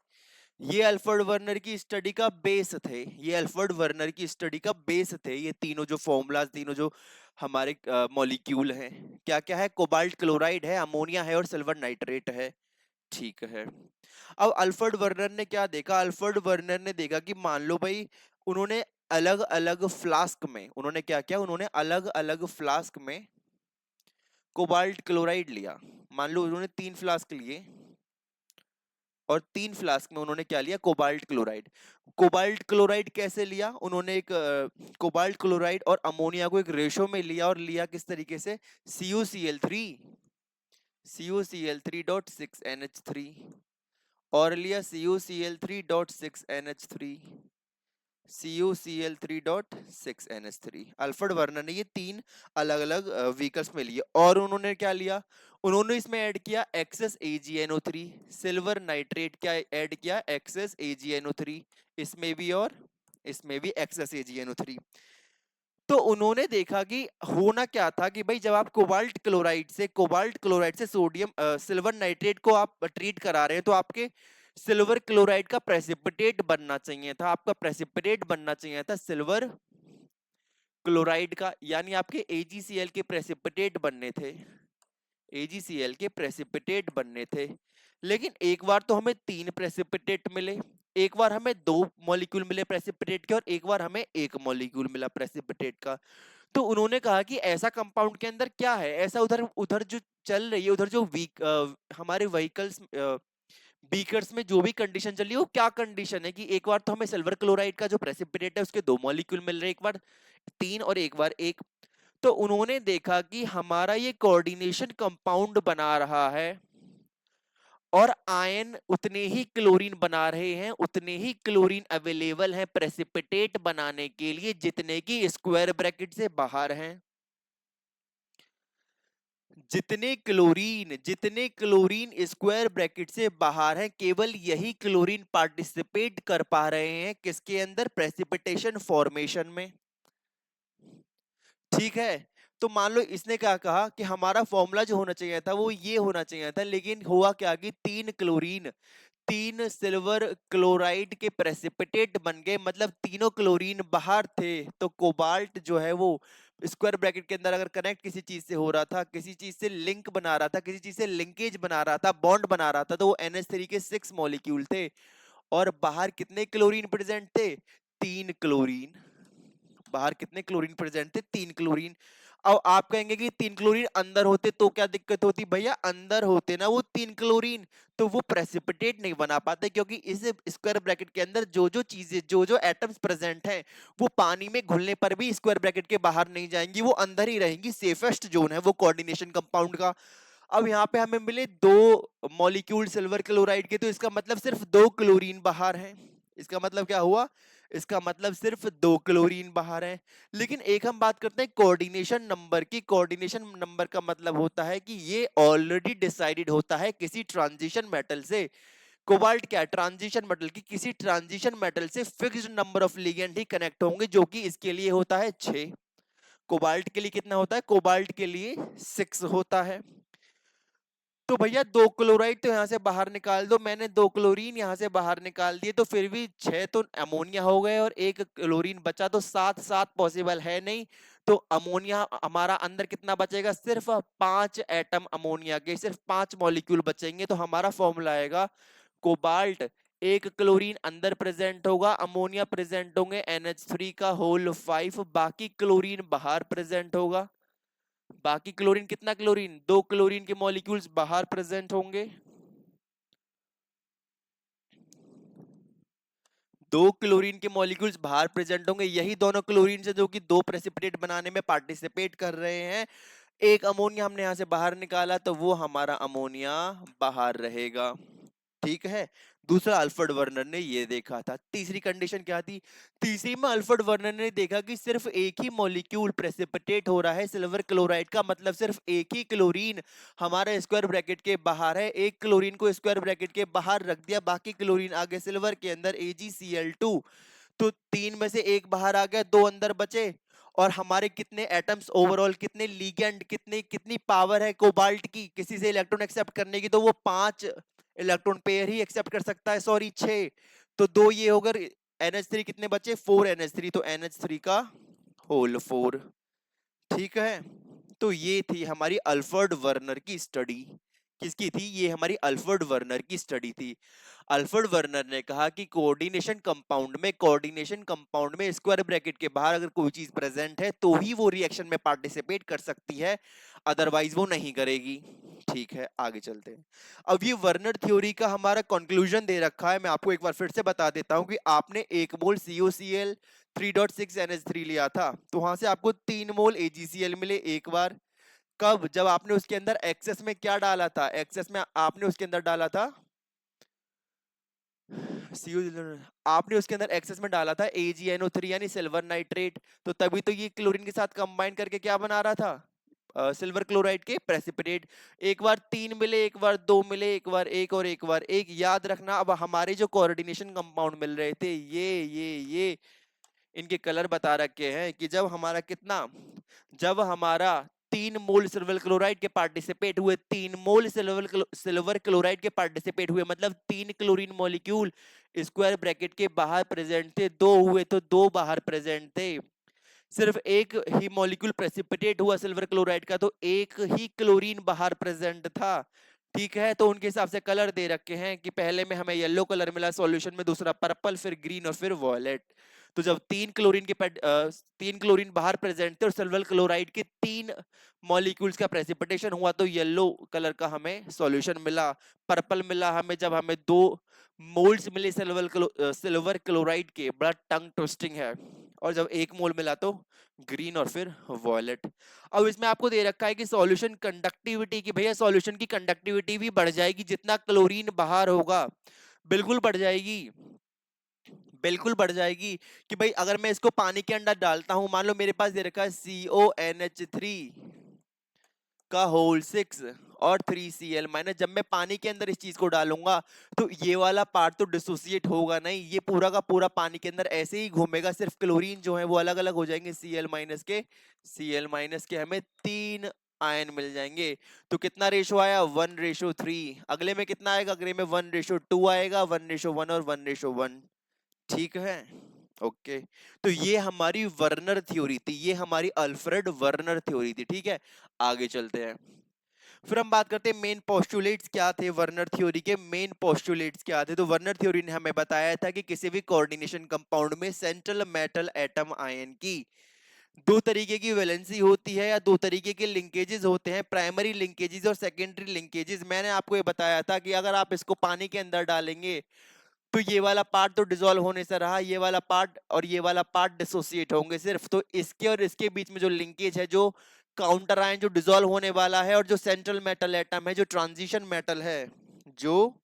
ये अल्फ्रेड वर्नर की स्टडी का बेस थे, ये अल्फ्रेड वर्नर की स्टडी का बेस थे, ये तीनों जो फॉर्मूलाज, तीनों जो हमारे मॉलिक्यूल हैं। क्या क्या है? कोबाल्ट क्लोराइड है, अमोनिया है, और सिल्वर नाइट्रेट है। ठीक है, अब अल्फ्रेड वर्नर ने क्या देखा? अल्फ्रेड वर्नर ने देखा कि मान लो भाई, उन्होंने अलग अलग फ्लास्क में, उन्होंने क्या किया, उन्होंने अलग अलग फ्लास्क में कोबाल्ट क्लोराइड लिया। मान लो उन्होंने 3 फ्लास्क लिए, और 3 फ्लास्क में उन्होंने क्या लिया? Cobalt chloride. कोबाल्ट क्लोराइड कैसे लिया उन्होंने? एक कोबाल्ट क्लोराइड और अमोनिया को एक रेशो में लिया, और लिया किस तरीके से? CuCl3, CuCl3.6NH3, और लिया CuCl3.6NH3, CuCl3.6NH3। अल्फ्रेड वर्नर ने ये 3 अलग अलग व्हीकल्स में लिए, और उन्होंने क्या लिया? उन्होंने इसमें ऐड किया एक्सेस AgNO3, सिल्वर नाइट्रेट क्या ऐड किया? एक्सेस AgNO3, इसमें भी और इसमें भी एक्सेस AgNO3। तो उन्होंने देखा कि होना क्या था कि भाई, जब आप कोबाल्ट क्लोराइड से सोडियम सिल्वर नाइट्रेट को आप ट्रीट करा रहे हैं, तो आपके सिल्वर क्लोराइड का प्रेसिपिटेट बनना चाहिए था, आपका प्रेसिपिटेट बनना चाहिए था सिल्वर क्लोराइड का, यानी आपके AgCl के प्रेसिपिटेट बनने थे, AgCl के प्रेसिपिटेट बनने थे। लेकिन एक बार तो हमें 3 प्रेसिपिटेट मिले, एक बार हमें 2 मॉलिक्यूल मिले प्रेसिपिटेट के, और एक बार हमें 1 मॉलिक्यूल मिला प्रेसिपिटेट का। तो उन्होंने कहा कि ऐसा कंपाउंड के अंदर क्या है ऐसा, उधर उधर जो चल रही है, उधर जो हमारे व्हीकल्स बीकर्स में जो भी कंडीशन चल रही है, वो क्या कंडीशन है कि एक बार तो हमें सिल्वर क्लोराइड का जो प्रेसिपिटेट है उसके 2 मॉलिक्यूल मिल रहे हैं, एक बार 3 और एक बार 1। तो उन्होंने देखा कि हमारा ये कोऑर्डिनेशन कंपाउंड बना रहा है, और आयन उतने ही क्लोरीन बना रहे हैं, उतने ही क्लोरीन अवेलेबल है प्रेसिपिटेट बनाने के लिए, जितने की स्क्वायर ब्रैकेट से बाहर हैं। जितने क्लोरीन स्क्वायर ब्रैकेट से बाहर हैं, केवल यही क्लोरीन पार्टिसिपेट कर पा रहे हैं किसके अंदर? प्रेसिपिटेशन फॉर्मेशन में। ठीक है, तो मान लो इसने क्या कहा कि हमारा फॉर्मूला जो होना चाहिए था वो ये होना चाहिए था, लेकिन हुआ क्या कि तीन सिल्वर क्लोराइड के प्रेसिपिटेट बन गए, मतलब तीनों क्लोरीन बाहर थे, तो कोबाल्ट जो है वो स्क्वायर ब्रैकेट के अंदर अगर कनेक्ट किसी चीज से हो रहा था, किसी चीज से लिंक बना रहा था, किसी चीज से लिंकेज बना रहा था, बॉन्ड बना रहा था, तो वो NH3 के 6 मॉलिक्यूल थे। और बाहर कितने क्लोरीन प्रेजेंट थे? 3 क्लोरीन। बाहर कितने क्लोरीन प्रेजेंट थे? 3 क्लोरीन। अब आप कहेंगे कि 3 क्लोरीन अंदर होते तो क्या दिक्कत होती? भैया अंदर होते ना वो 3 क्लोरीन, तो वो प्रेसिपिटेट नहीं बना पाते, क्योंकि इस स्क्वायर ब्रैकेट के अंदर जो जो चीजें, जो जो एटम्स प्रेजेंट हैं, वो पानी में घुलने पर भी स्क्वायर ब्रैकेट के बाहर नहीं जाएंगी, वो अंदर ही रहेंगी। सेफेस्ट जोन है वो कोऑर्डिनेशन कंपाउंड का। अब यहाँ पे हमें मिले दो मॉलिक्यूल सिल्वर क्लोराइड के, तो इसका मतलब सिर्फ 2 क्लोरीन बाहर हैं। इसका मतलब क्या हुआ? इसका मतलब सिर्फ 2 क्लोरीन बाहर हैं। लेकिन एक हम बात करते हैं कोऑर्डिनेशन नंबर की। कोऑर्डिनेशन नंबर का मतलब होता है कि ये ऑलरेडी डिसाइडेड होता है किसी ट्रांजिशन मेटल से। कोबाल्ट क्या है? ट्रांजिशन मेटल की। किसी ट्रांजिशन मेटल से fixed number of ligand he connect होंगे, जो कि इसके लिए होता है 6। कोबाल्ट के लिए कितना होता है? कोबाल्ट के लिए 6 होता है। तो भैया 2 क्लोराइड तो यहाँ से बाहर निकाल दो, मैंने 2 क्लोरीन यहाँ से बाहर निकाल दिए, तो फिर भी 6 तो अमोनिया हो गए और 1 क्लोरीन बचा, तो 7 7 पॉसिबल है नहीं। तो अमोनिया हमारा अंदर कितना बचेगा? सिर्फ 5 एटम अमोनिया के, सिर्फ 5 मॉलिक्यूल बचेंगे। तो हमारा फॉर्मूला आएगा कोबाल्ट, 1 क्लोरीन अंदर प्रेजेंट होगा, अमोनिया प्रेजेंट होंगे NH3 का होल 5, बाकी क्लोरीन बाहर प्रेजेंट होगा। बाकी क्लोरीन कितना? क्लोरीन 2 क्लोरीन के मॉलिक्यूल्स बाहर प्रेजेंट होंगे। 2 क्लोरीन के मॉलिक्यूल्स बाहर प्रेजेंट होंगे, यही दोनों क्लोरीन से जो कि दो प्रेसिपिटेट बनाने में पार्टिसिपेट कर रहे हैं। एक अमोनिया हमने यहां से बाहर निकाला, तो वो हमारा अमोनिया बाहर रहेगा। ठीक है। दूसरा, अल्फ्रेड वर्नर ने ये देखा था। तीसरी कंडीशन क्या थी? तीसरी में अल्फ्रेड वर्नर ने देखा कि सिर्फ एक ही मॉलिक्यूल प्रेसिपिटेट हो रहा है सिल्वर क्लोराइड का, मतलब सिर्फ एक ही क्लोरीन हमारे स्क्वायर ब्रैकेट के बाहर है। एक क्लोरीन को स्क्वायर ब्रैकेट के बाहर रख दिया, बाकी क्लोरीन आगे सिल्वर के अंदर AgCl2। तो 3 में से एक बाहर आ गया, 2 अंदर बचे। और हमारे कितने एटम्स ओवरऑल, कितने लीगेंड, कितने कितनी पावर है कोबाल्ट की किसी से इलेक्ट्रॉन एक्सेप्ट करने की? तो वो 5 इलेक्ट्रॉन पेयर ही एक्सेप्ट कर सकता है, सॉरी 6। तो 2 ये हो गए, NH3 कितने बचे? 4 NH3, तो NH3 का होल 4। ठीक है। तो ये थी हमारी अल्फ्रेड वर्नर की स्टडी। किसकी थी ये? हमारी अल्फ्रेड वर्नर की स्टडी थी। अल्फ्रेड वर्नर ने कहा कि कोऑर्डिनेशन कंपाउंड में स्क्वायर ब्रैकेट के बाहर अगर कोई चीज प्रेजेंट है तो ही वो रिएक्शन में पार्टिसिपेट कर सकती है, अदरवाइज वो नहीं करेगी। ठीक है, आगे चलते हैं। अब ये वर्नर थ्योरी का हमारा कंक्लूजन दे रखा है, मैं आपको एक बार फिर से बता देता हूं कि आपने 1 मोल COCl 3.6 NH3 लिया था, तो वहां से आपको 3 मोल AgCl मिले एक बार। कब? जब आपने उसके अंदर एक्सेस में क्या डाला था? एक्सेस में आपने उसके अंदर डाला था सीयू, आपने उसके अंदर एक्सेस में डाला था AgNO3 यानी सिल्वर नाइट्रेट, तो तभी तो ये क्लोरीन के साथ कंबाइन करके क्या बना रहा था? सिल्वर क्लोराइड के प्रेसिपिटेट। एक बार 3 मिले, एक बार 2 मिले, एक बार 1 और एक बार 1। याद रखना, अब हमारे जो कोऑर्डिनेशन कंपाउंड मिल रहे थे, ये इनके कलर बता रखे हैं कि जब हमारा कितना, जब हमारा 3 मोल सिल्वर क्लोराइड के पार्टिसिपेट हुए, 3 मोल सिल्वर क्लोराइड के पार्टिसिपेट हुए, मतलब 3 क्लोरीन मॉलिक्यूल स्क्वायर ब्रैकेट के बाहर प्रेजेंट थे। 2 हुए तो 2 बाहर प्रेजेंट थे। सिर्फ एक ही मॉलिक्यूल प्रेसिपिटेट हुआ सिल्वर क्लोराइड का, तो एक ही क्लोरीन बाहर प्रेजेंट था। ठीक है, तो उनके हिसाब से कलर दे रखे हैं कि पहले में हमें येलो कलर मिला सॉल्यूशन में, दूसरा पर्पल, फिर ग्रीन और फिर वॉयलेट। तो जब 3 क्लोरीन बाहर प्रेजेंट थे और सिल्वर क्लोराइड के 3 मॉलिक्यूल्स का प्रेसिपिटेशन हुआ, तो येलो कलर का हमें सॉल्यूशन मिला। पर्पल मिला हमें जब हमें 2 मोल्स मिले सिल्वर क्लोराइड के, बड़ा टंग ट्विस्टिंग है। और जब 1 मोल मिला तो ग्रीन और फिर वॉयलेट। अब इसमें आपको दे रखा है कि सॉल्यूशन कंडक्टिविटी की, भैया सॉल्यूशन की कंडक्टिविटी भी बढ़ जाएगी जितना क्लोरीन बाहर होगा। बिल्कुल बढ़ जाएगी, बिल्कुल बढ़ जाएगी। कि भाई अगर मैं इसको पानी के अंदर डालता हूं, मान लो मेरे पास दे रखा है CONH3 का होल 6 और 3Cl माइनस, जब मैं पानी के अंदर इस चीज को डालूंगा तो ये वाला पार्ट तो डिसोसिएट होगा नहीं, ये पूरा का पूरा पानी के अंदर ऐसे ही घूमेगा, सिर्फ क्लोरीन जो है वो अलग अलग हो जाएंगे Cl माइनस के। Cl माइनस के हमें 3 आयन मिल जाएंगे। तो कितना रेशो आया, 1:3। अगले में कितना आएगा, अगले में 1:2 आएगा, 1:1 और 1:1। ठीक है, ओके। तो ये हमारी वर्नर थ्योरी थी, ये हमारी अल्फ्रेड वर्नर थ्योरी थी। ठीक है, आगे चलते हैं। फिर हम बात करते हैं मेन पोस्टुलेट्स क्या थे वर्नर थ्योरी के। मेन पोस्टुलेट्स क्या थे, तो वर्नर थ्योरी ने हमें बताया था कि किसी भी कोऑर्डिनेशन कंपाउंड में सेंट्रल मेटल एटम आयन की दो तरीके की वैलेंसी होती है या दो तरीके के लिंकेजेस होते हैं, प्राइमरी लिंकेजेस और सेकेंडरी लिंकेजेस। मैंने आपको ये बताया था कि अगर आप इसको पानी के अंदर डालेंगे तो ये वाला पार्ट तो डिसॉल्व होने से रहा, ये वाला पार्ट और ये वाला पार्ट डिसोसिएट होंगे सिर्फ। तो इसके और इसके बीच में जो लिंकेज है, जो काउंटर आयन जो डिसॉल्व होने वाला है, और जो सेंट्रल मेटल एटम है, जो ट्रांजिशन मेटल है, जो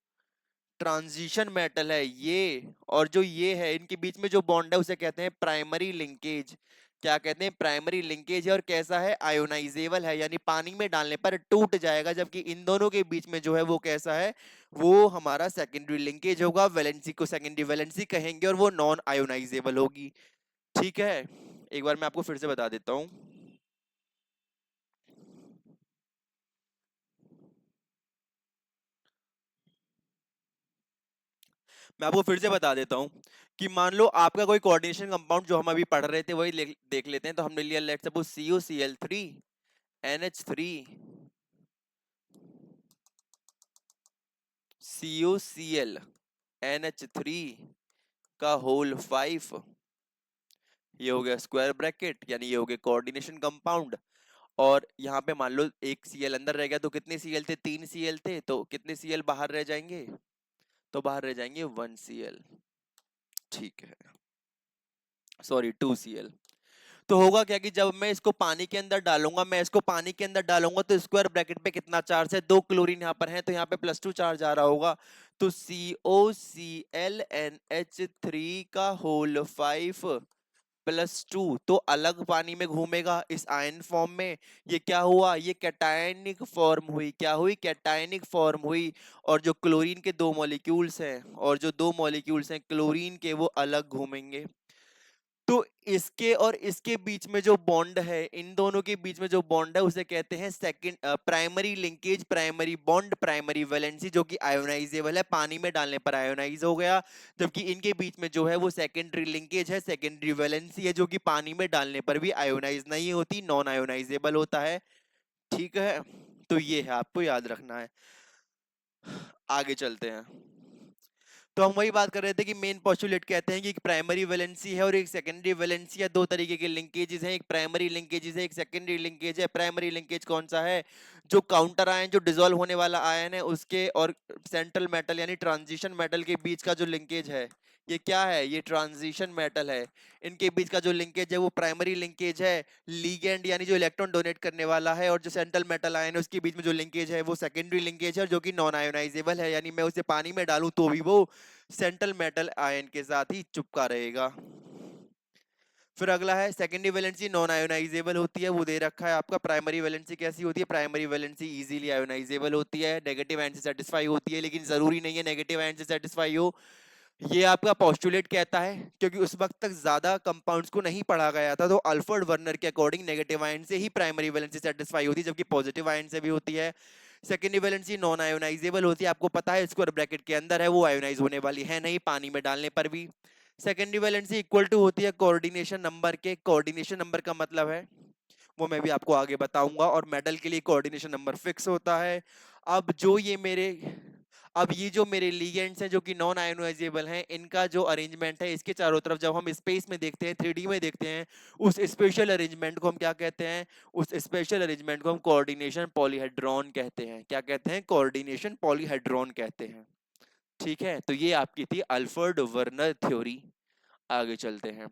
ट्रांजिशन मेटल है ये, और जो ये है, इनके बीच में जो बॉन्ड है उसे कहते हैं प्राइमरी लिंकेज। क्या कहते हैं, प्राइमरी लिंकेज है। और कैसा है, आयोनाइजेबल है, यानी पानी में डालने पर टूट जाएगा। जबकि इन दोनों के बीच में जो है वो कैसा है, वो हमारा सेकेंडरी लिंकेज होगा। वैलेंसी को सेकेंडरी वैलेंसी कहेंगे और वो नॉन आयोनाइजेबल होगी। ठीक है, एक बार मैं आपको फिर से बता देता हूं। मैं आपको फिर से बता देता हूं कि मान लो आपका कोई कोऑर्डिनेशन कंपाउंड जो हम अभी पढ़ रहे थे वही देख लेते हैं। तो हमने लिया let's suppose CuCl3 NH3 CuCl NH3 का होल 5। ये हो गया स्क्वायर ब्रैकेट, यानी ये हो गया कोऑर्डिनेशन कंपाउंड। और यहाँ पे मान लो एक Cl अंदर रह गया, तो कितने Cl थे, 3 Cl थे। तो कितने Cl बाहर रह जाएंगे, तो बाहर रह जाएंगे 1 Cl। ठीक है, सॉरी 2 Cl। तो होगा क्या कि जब मैं इसको पानी के अंदर डालूंगा, मैं इसको पानी के अंदर डालूंगा तो स्क्वायर ब्रैकेट पे कितना चार्ज है, 2 क्लोरीन यहाँ पर है, तो यहाँ पे +2 चार्ज आ रहा होगा। तो COClNH3 का होल 5 +2 तो अलग पानी में घूमेगा इस आयन फॉर्म में। ये क्या हुआ, ये कैटायनिक फॉर्म हुई। क्या हुई, कैटायनिक फॉर्म हुई। और जो क्लोरीन के 2 मॉलिक्यूल्स हैं, और जो 2 मॉलिक्यूल्स हैं क्लोरीन के, वो अलग घूमेंगे। तो इसके और इसके बीच में जो बॉन्ड है, इन दोनों के बीच में जो बॉन्ड है उसे कहते हैं second primary linkage, primary bond, primary valency, जो कि आयोनाइजेबल है, पानी में डालने पर आयोनाइज हो गया। जबकि इनके बीच में जो है वो सेकेंडरी लिंकेज है, सेकेंडरी वैलेंसी है, जो कि पानी में डालने पर भी आयोनाइज नहीं होती, नॉन आयोनाइजेबल होता है। ठीक है, तो ये है, आपको याद रखना है। आगे चलते हैं। तो हम वही बात कर रहे थे कि मेन पोस्टुलेट कहते हैं कि एक प्राइमरी वैलेंसी है और एक सेकेंडरी वैलेंसी है। दो तरीके के लिंकेजेस हैं, एक प्राइमरी लिंकेजेस है, एक सेकेंडरी लिंकेज है। प्राइमरी लिंकेज कौन सा है, जो काउंटर आयन, जो डिसॉल्व होने वाला आयन है उसके और सेंट्रल मेटल यानी ट्रांजिशन मेटल के बीच का जो लिंकेज है, ये क्या है, ये ट्रांजिशन मेटल है। इनके बीच का जो लिंकेज है वो प्राइमरी लिंकेज है। लीगेंड यानी जो इलेक्ट्रॉन डोनेट करने वाला है, और जो सेंट्रल मेटल आयन है उसके बीच में जो लिंकेज है वो सेकेंडरी लिंकेज है, जो कि नॉन आयोनाइजेबल है, यानी मैं उसे पानी में डालूं तो भी वो सेंट्रल मेटल आयन के साथ ही चिपका रहेगा। फिर अगला है सेकेंडरी वैलेंसी नॉन आयोनाइजेबल होती है, वो दे रखा है आपका। प्राइमरी वैलेंसी कैसी होती है, प्राइमरी वैलेंसी इजीली आयोनाइजेबल होती है, नेगेटिव आयन से सेटिस्फाई होती है, लेकिन जरूरी नहीं है नेगेटिव आयन से सेटिस्फाई हो। ये आपका पोस्टुलेट कहता है, क्योंकि उस वक्त तक ज्यादा कंपाउंड्स को नहीं पढ़ा गया था। तो अल्फ्रेड वर्नर के अकॉर्डिंग नेगेटिव आयन से ही प्राइमरी वैलेंसी सेटिस्फाई होती है, जबकि पॉजिटिव आयन से भी होती है। सेकेंडरी वैलेंसी नॉन आयोनाइजेबल होती है, आपको पता है स्क्वायर ब्रैकेट के अंदर है, वो आयोनाइज होने वाली है नहीं पानी में डालने पर भी। सेकेंडरी वैलेंसी इक्वल टू होती है कोऑर्डिनेशन नंबर के। कोऑर्डिनेशन नंबर का मतलब है, वो मैं भी आपको आगे बताऊंगा। और मेटल के लिए कोऑर्डिनेशन नंबर फिक्स होता है। अब जो ये मेरे अब ये जो मेरे लिगेंड्स हैं जो कि नॉन आयोनाइजेबल हैं, इनका जो अरेंजमेंट है इसके चारों तरफ, जब हम स्पेस में देखते हैं, 3D में देखते हैं, उस स्पेशल अरेंजमेंट को हम क्या कहते हैं, उस स्पेशल अरेंजमेंट को हम कोऑर्डिनेशन पॉलीहेड्रॉन कहते हैं। क्या कहते हैं, कोऑर्डिनेशन पॉलीहेड्रॉन कहते हैं। ठीक है, तो ये आपकी थी अल्फ्रेड वर्नर थ्योरी। आगे चलते हैं।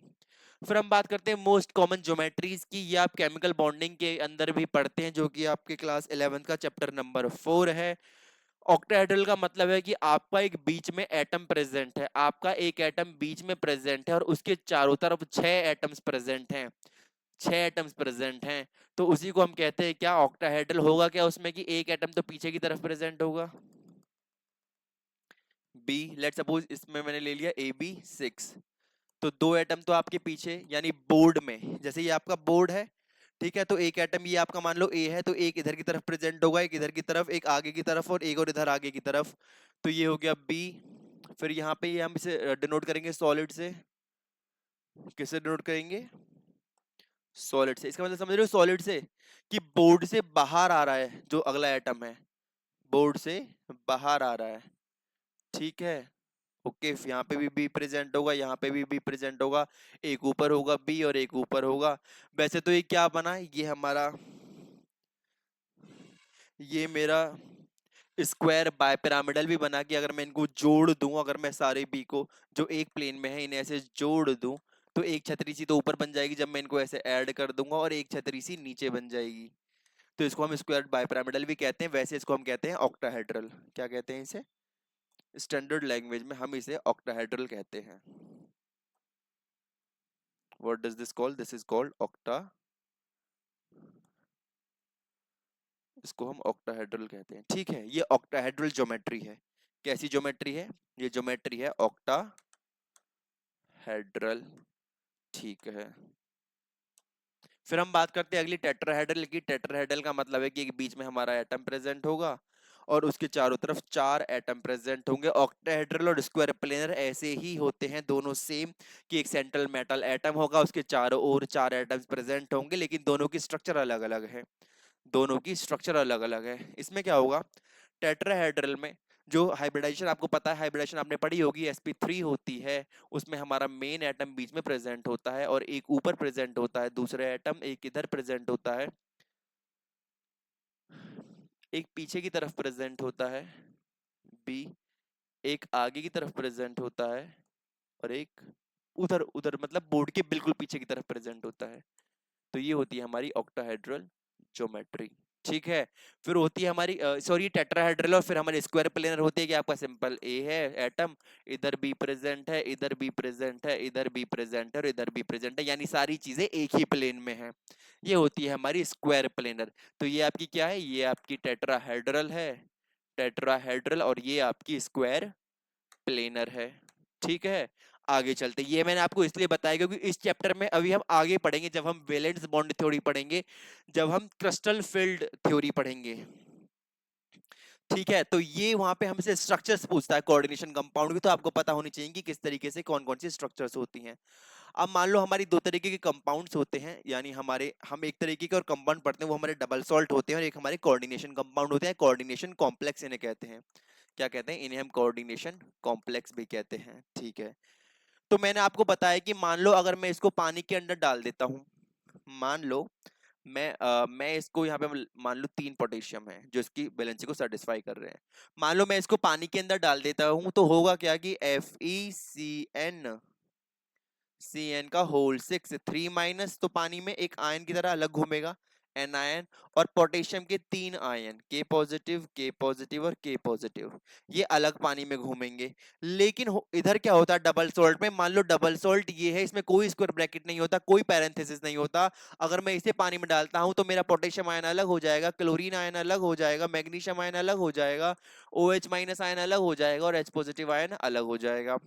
फिर हम बात करते हैं मोस्ट कॉमन ज्योमेट्रीज की। ये आप केमिकल बॉन्डिंग के अंदर भी पढ़ते हैं, जो कि आपके क्लास 11th का चैप्टर नंबर 4 है। ऑक्टाहेड्रल का मतलब है कि आपका एक बीच में एटम प्रेजेंट है, आपका एक एटम बीच में प्रेजेंट है और उसके चारों तरफ 6 एटम्स प्रेजेंट हैं, 6 एटम्स प्रेजेंट हैं। तो उसी को हम कहते हैं क्या, ऑक्टाहेड्रल। होगा क्या उसमें कि एक एटम तो पीछे की तरफ प्रेजेंट होगा, बी। लेट सपोज इसमें मैंने ले लिया AB6, तो 2 एटम तो आपके पीछे यानी बोर्ड में, जैसे ये आपका बोर्ड है, ठीक है, तो एक एटम ये आपका मान लो ए है, तो एक इधर की तरफ प्रेजेंट होगा, एक इधर की तरफ, एक आगे की तरफ और एक और इधर आगे की तरफ। तो ये हो गया बी। फिर यहाँ पे ये हम इसे डिनोट करेंगे सॉलिड से। किससे डिनोट करेंगे? सॉलिड से। इसका मतलब समझ रहे हो सॉलिड से, कि बोर्ड से बाहर आ रहा है जो अगला एटम है, बोर्ड से बाहर आ रहा है। ठीक है, ओके। यहाँ पे भी बी प्रेजेंट होगा, यहाँ पे भी बी प्रेजेंट होगा। एक ऊपर होगा बी और एक ऊपर होगा। वैसे तो ये क्या बना, ये हमारा, ये मेरा स्क्वायर बायपिरामिडल भी बना, कि अगर मैं इनको जोड़ दूं, अगर मैं सारे बी को जो एक प्लेन में है इन्हें ऐसे जोड़ दूं, तो एक छतरी सी तो ऊपर बन जाएगी जब मैं इनको ऐसे ऐड कर दूंगा, और एक छतरी सी नीचे बन जाएगी। तो इसको हम स्क्वायर बायपिरामिडल भी कहते हैं, वैसे इसको हम कहते हैं ऑक्टाहेड्रल। क्या कहते हैं इसे? स्टैंडर्ड लैंग्वेज में हम इसे ऑक्टाहेड्रल कहते हैं। What does this call? This is called octa, इसको हम ऑक्टाहेड्रल कहते हैं। ठीक है, ये ऑक्टाहेड्रल ज्योमेट्री है। कैसी ज्योमेट्री है? ये ज्योमेट्री है ऑक्टाहेड्रल। ठीक है, फिर हम बात करते हैं अगली टेट्राहेड्रल की। टेट्राहेड्रल का मतलब है कि एक बीच में हमारा एटम प्रेजेंट होगा और उसके चारों तरफ चार एटम प्रेजेंट होंगे। ऑक्टाहेड्रल और स्क्वायर प्लेनर ऐसे ही होते हैं, दोनों सेम, कि एक सेंट्रल मेटल एटम होगा, उसके चारों ओर चार एटम्स प्रेजेंट होंगे, लेकिन दोनों की स्ट्रक्चर अलग अलग है। दोनों की स्ट्रक्चर अलग अलग है। इसमें क्या होगा, टेट्राहेड्रल में जो हाइब्रिडाइजेशन आपको पता है, हाइब्रिडाइजेशन आपने पढ़ी होगी, sp3 होती है। उसमें हमारा मेन एटम बीच में प्रेजेंट होता है और एक ऊपर प्रेजेंट होता है, दूसरे एटम एक इधर प्रेजेंट होता है, एक पीछे की तरफ प्रेजेंट होता है बी, एक आगे की तरफ प्रेजेंट होता है, और एक उधर उधर मतलब बोर्ड के बिल्कुल पीछे की तरफ प्रेजेंट होता है। तो ये होती है हमारी ऑक्टाहेड्रल ज्योमेट्री। ठीक है, फिर होती है हमारी सॉरी टेट्राहेड्रल, और फिर हमारे स्क्वायर प्लेनर होते हैं कि आपका सिंपल ए है एटम, इधर बी प्रेजेंट है, इधर बी प्रेजेंट है, इधर बी प्रेजेंट है और इधर बी प्रेजेंट है, यानी सारी चीजें एक ही प्लेन में है। ये होती है हमारी स्क्वायर प्लेनर। तो ये आपकी क्या है, ये आपकी टेट्राहेड्रल है, टेट्राहेड्रल, और ये आपकी स्क्वायर प्लेनर है। ठीक है, आगे चलते, ये मैंने आपको इसलिए बताया क्योंकि इस चैप्टर में अभी हम आगे पढ़ेंगे, जब हम वैलेंस बॉन्ड थ्योरी पढ़ेंगे, जब हम क्रिस्टल फील्ड थ्योरी पढ़ेंगे। ठीक है, तो ये वहां पे हमसे स्ट्रक्चर्स पूछता है कोऑर्डिनेशन कंपाउंड की, तो आपको पता होनी चाहिए कि किस तरीके से कौन कौन सी स्ट्रक्चर्स होती हैं। अब मान लो हमारी दो तरीके के कंपाउंड्स होते हैं, यानी हमारे हम एक तरीके के और कंपाउंड पढ़ते हैं, वो हमारे डबल सॉल्ट होते हैं, और एक हमारे कोऑर्डिनेशन कंपाउंड होते हैं, कोऑर्डिनेशन कॉम्प्लेक्स इन्हें कहते हैं। क्या कहते हैं इन्हें? हम कोऑर्डिनेशन कॉम्प्लेक्स भी कहते हैं। ठीक है, तो मैंने आपको बताया कि मान लो अगर मैं इसको पानी के अंदर डाल देता हूं, मान लो मैं इसको यहाँ पे मान लो 3 पोटेशियम है जो इसकी बैलेंसी को सेटिस्फाई कर रहे हैं। मान लो मैं इसको पानी के अंदर डाल देता हूं, तो होगा क्या कि FeCN का होल 6 3 माइनस, तो पानी में एक आयन की तरह अलग घूमेगा, एन आयन, और पोटेशियम के 3 आयन, के पॉजिटिव और के पॉजिटिव, ये अलग पानी में घूमेंगे। लेकिन इधर क्या होता है डबल सोल्ट में, मान लो डबल सोल्ट ये है, इसमें कोई स्क्वायर ब्रैकेट नहीं होता, कोई पैरेंथेसिस नहीं होता। अगर मैं इसे पानी में डालता हूं तो मेरा पोटेशियम आयन अलग हो जाएगा, क्लोरीन आयन अलग हो जाएगा, मैग्नीशियम आयन अलग हो जाएगा, OH माइनस आयन अलग हो जाएगा और H पॉजिटिव आयन अलग हो जाएगा।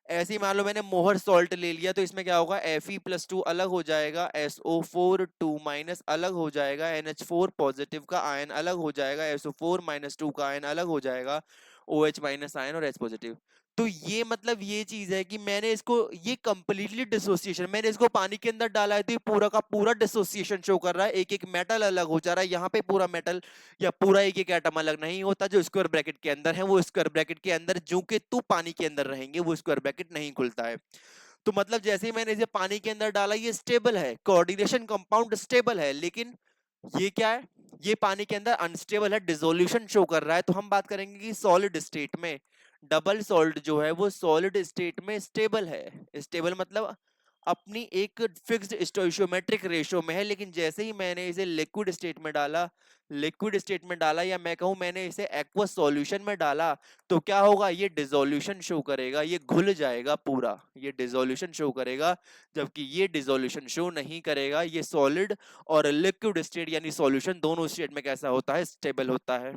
ऐसे ही मान लो मैंने मोहर सॉल्ट ले लिया, तो इसमें क्या होगा, Fe+2 अलग हो जाएगा, SO4 2- अलग हो जाएगा, NH4 पॉजिटिव का आयन अलग हो जाएगा, SO4 - 2 का आयन अलग हो जाएगा, OH माइनस आयन और H पॉजिटिव। तो ये मतलब ये चीज है कि मैंने इसको, ये कंप्लीटली डिसोसिएशन, मैंने इसको पानी के अंदर डाला है तो ये पूरा का पूरा डिसोसिएशन शो कर रहा है, एक एक मेटल अलग हो जा रहा है। यहाँ पे पूरा मेटल या पूरा एक एक एटम अलग नहीं होता, जो स्क्वायर ब्रैकेट के अंदर है वो स्क्वायर ब्रैकेट के अंदर, जो कि तू पानी के अंदर रहेंगे वो स्क्वायर ब्रैकेट नहीं खुलता है। तो मतलब जैसे ही मैंने इसे पानी के अंदर डाला, ये स्टेबल है, कोऑर्डिनेशन कंपाउंड स्टेबल है, लेकिन ये क्या है, ये पानी के अंदर अनस्टेबल है, डिसोल्यूशन शो कर रहा है। तो हम बात करेंगे कि सॉलिड स्टेट में डबल सॉल्ट जो है वो सॉलिड स्टेट में स्टेबल है। स्टेबल मतलब अपनी एक फिक्स्ड स्टोइशियोमेट्रिक रेशियो में है, लेकिन जैसे ही मैंने इसे लिक्विड स्टेट में डाला, लिक्विड स्टेट में डाला, या मैं कहूं मैंने इसे एक्वस सॉल्यूशन में डाला, तो क्या होगा, ये डिसोल्यूशन शो करेगा, ये घुल जाएगा पूरा, ये डिसोल्यूशन शो करेगा। जबकि ये डिसोल्यूशन शो नहीं करेगा, ये सॉलिड और लिक्विड स्टेट यानी सॉल्यूशन दोनों स्टेट में कैसा होता है, स्टेबल होता है।